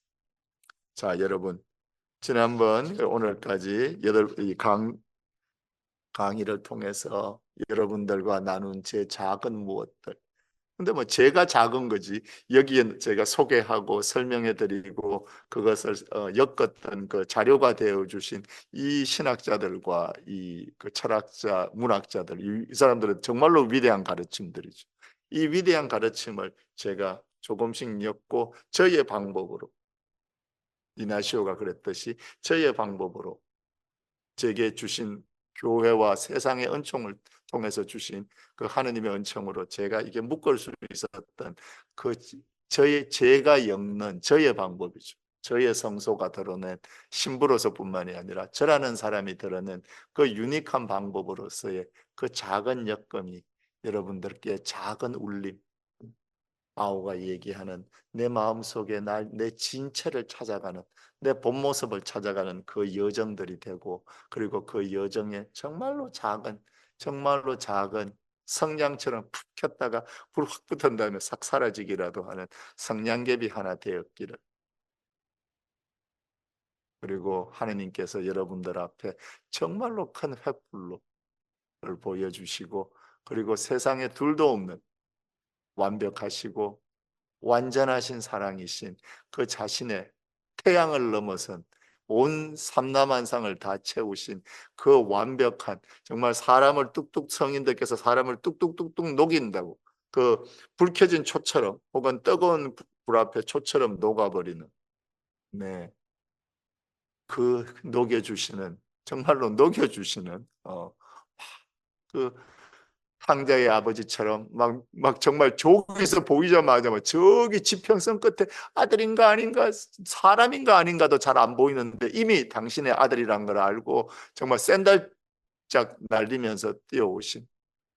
자, 여러분 지난번 오늘까지 이 강의를 통해서 여러분들과 나눈 제 작은 무엇들 근데 뭐 제가 작은 거지 여기에 제가 소개하고 설명해 드리고 그것을 엮었던 그 자료가 되어 주신 이 신학자들과 이 그 철학자, 문학자들 이 사람들은 정말로 위대한 가르침들이죠. 이 위대한 가르침을 제가 조금씩 엮고 저의 방법으로 이나시오가 그랬듯이 저의 방법으로 제게 주신 교회와 세상의 은총을 통해서 주신 그 하느님의 은총으로 제가 이게 묶을 수 있었던 그 제가 엮는 저의 방법이죠. 저의 성소가 드러낸 신부로서뿐만이 아니라 저라는 사람이 드러낸 그 유니크한 방법으로서의 그 작은 엮음이 여러분들께 작은 울림, 아오가 얘기하는 내 마음속에 내 진체를 찾아가는 내 본 모습을 찾아가는 그 여정들이 되고 그리고 그 여정에 정말로 작은 성냥처럼 푹 켰다가 불 확 붙은 다음에 싹 사라지기라도 하는 성냥개비 하나 되었기를 그리고 하느님께서 여러분들 앞에 정말로 큰 횃불로 보여주시고 그리고 세상에 둘도 없는 완벽하시고 완전하신 사랑이신 그 자신의 태양을 넘어선 온 삼라만상을 다 채우신 그 완벽한 정말 사람을 뚝뚝 성인들께서 사람을 뚝뚝뚝뚝 녹인다고 그 불 켜진 초처럼 혹은 뜨거운 불 앞에 초처럼 녹아버리는 네. 그 녹여주시는 정말로 녹여주시는 그 황제의 아버지처럼 막 정말 조국에서 보이자마자 막 저기 지평선 끝에 아들인가 아닌가 사람인가 아닌가도 잘 안 보이는데 이미 당신의 아들이란 걸 알고 정말 샌달짝 날리면서 뛰어오신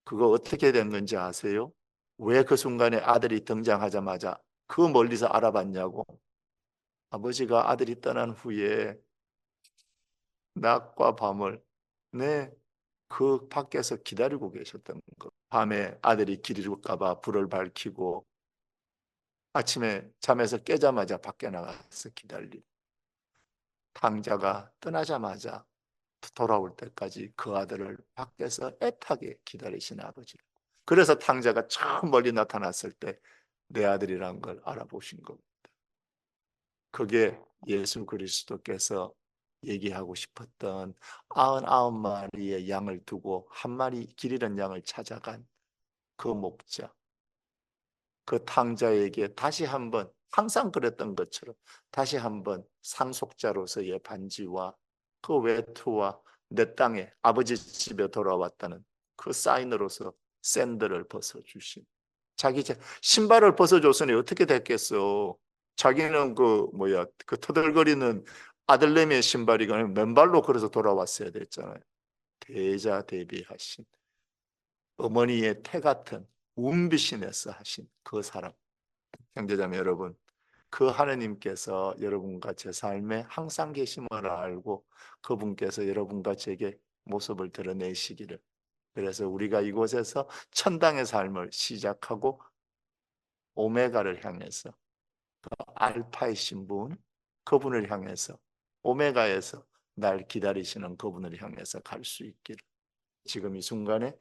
그거 어떻게 된 건지 아세요? 왜 그 순간에 아들이 등장하자마자 그 멀리서 알아봤냐고. 아버지가 아들이 떠난 후에 낮과 밤을 네, 그 밖에서 기다리고 계셨던 거. 밤에 아들이 길 잃을까 봐 불을 밝히고 아침에 잠에서 깨자마자 밖에 나가서 기다리고 탕자가 떠나자마자 돌아올 때까지 그 아들을 밖에서 애타게 기다리신 아버지. 그래서 탕자가 저 멀리 나타났을 때 내 아들이란 걸 알아보신 겁니다. 그게 예수 그리스도께서 얘기하고 싶었던 99마리의 양을 두고 한 마리 길 잃은 양을 찾아간 그 목자. 그 탕자에게 다시 한번 항상 그랬던 것처럼 다시 한번 상속자로서의 반지와 그 외투와 내 땅에 아버지 집에 돌아왔다는 그 사인으로서 샌들을 벗어주신 자기 신발을 벗어줬으니 어떻게 됐겠어. 자기는 그 터덜거리는 아들내미의 신발이 아니라 맨발로 걸어서 돌아왔어야 됐잖아요. 대자대비하신 어머니의 태 같은 운비신에서 하신 그 사람. 형제자매 여러분, 그 하느님께서 여러분과 제 삶에 항상 계심을 알고 그분께서 여러분과 제게 모습을 드러내시기를, 그래서 우리가 이곳에서 천당의 삶을 시작하고 오메가를 향해서 알파이신 분, 그분을 향해서 오메가에서 날 기다리시는 그분을 향해서 갈 수 있기를, 지금 이 순간에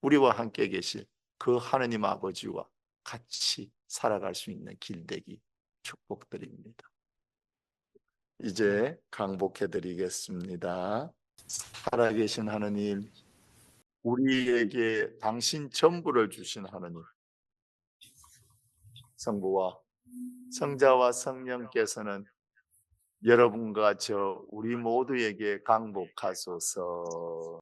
우리와 함께 계실 그 하느님 아버지와 같이 살아갈 수 있는 길되기 축복드립니다. 이제 강복해 드리겠습니다. 살아계신 하느님, 우리에게 당신 전부를 주신 하느님, 성부와 성자와 성령께서는 여러분과 저 우리 모두에게 강복하소서.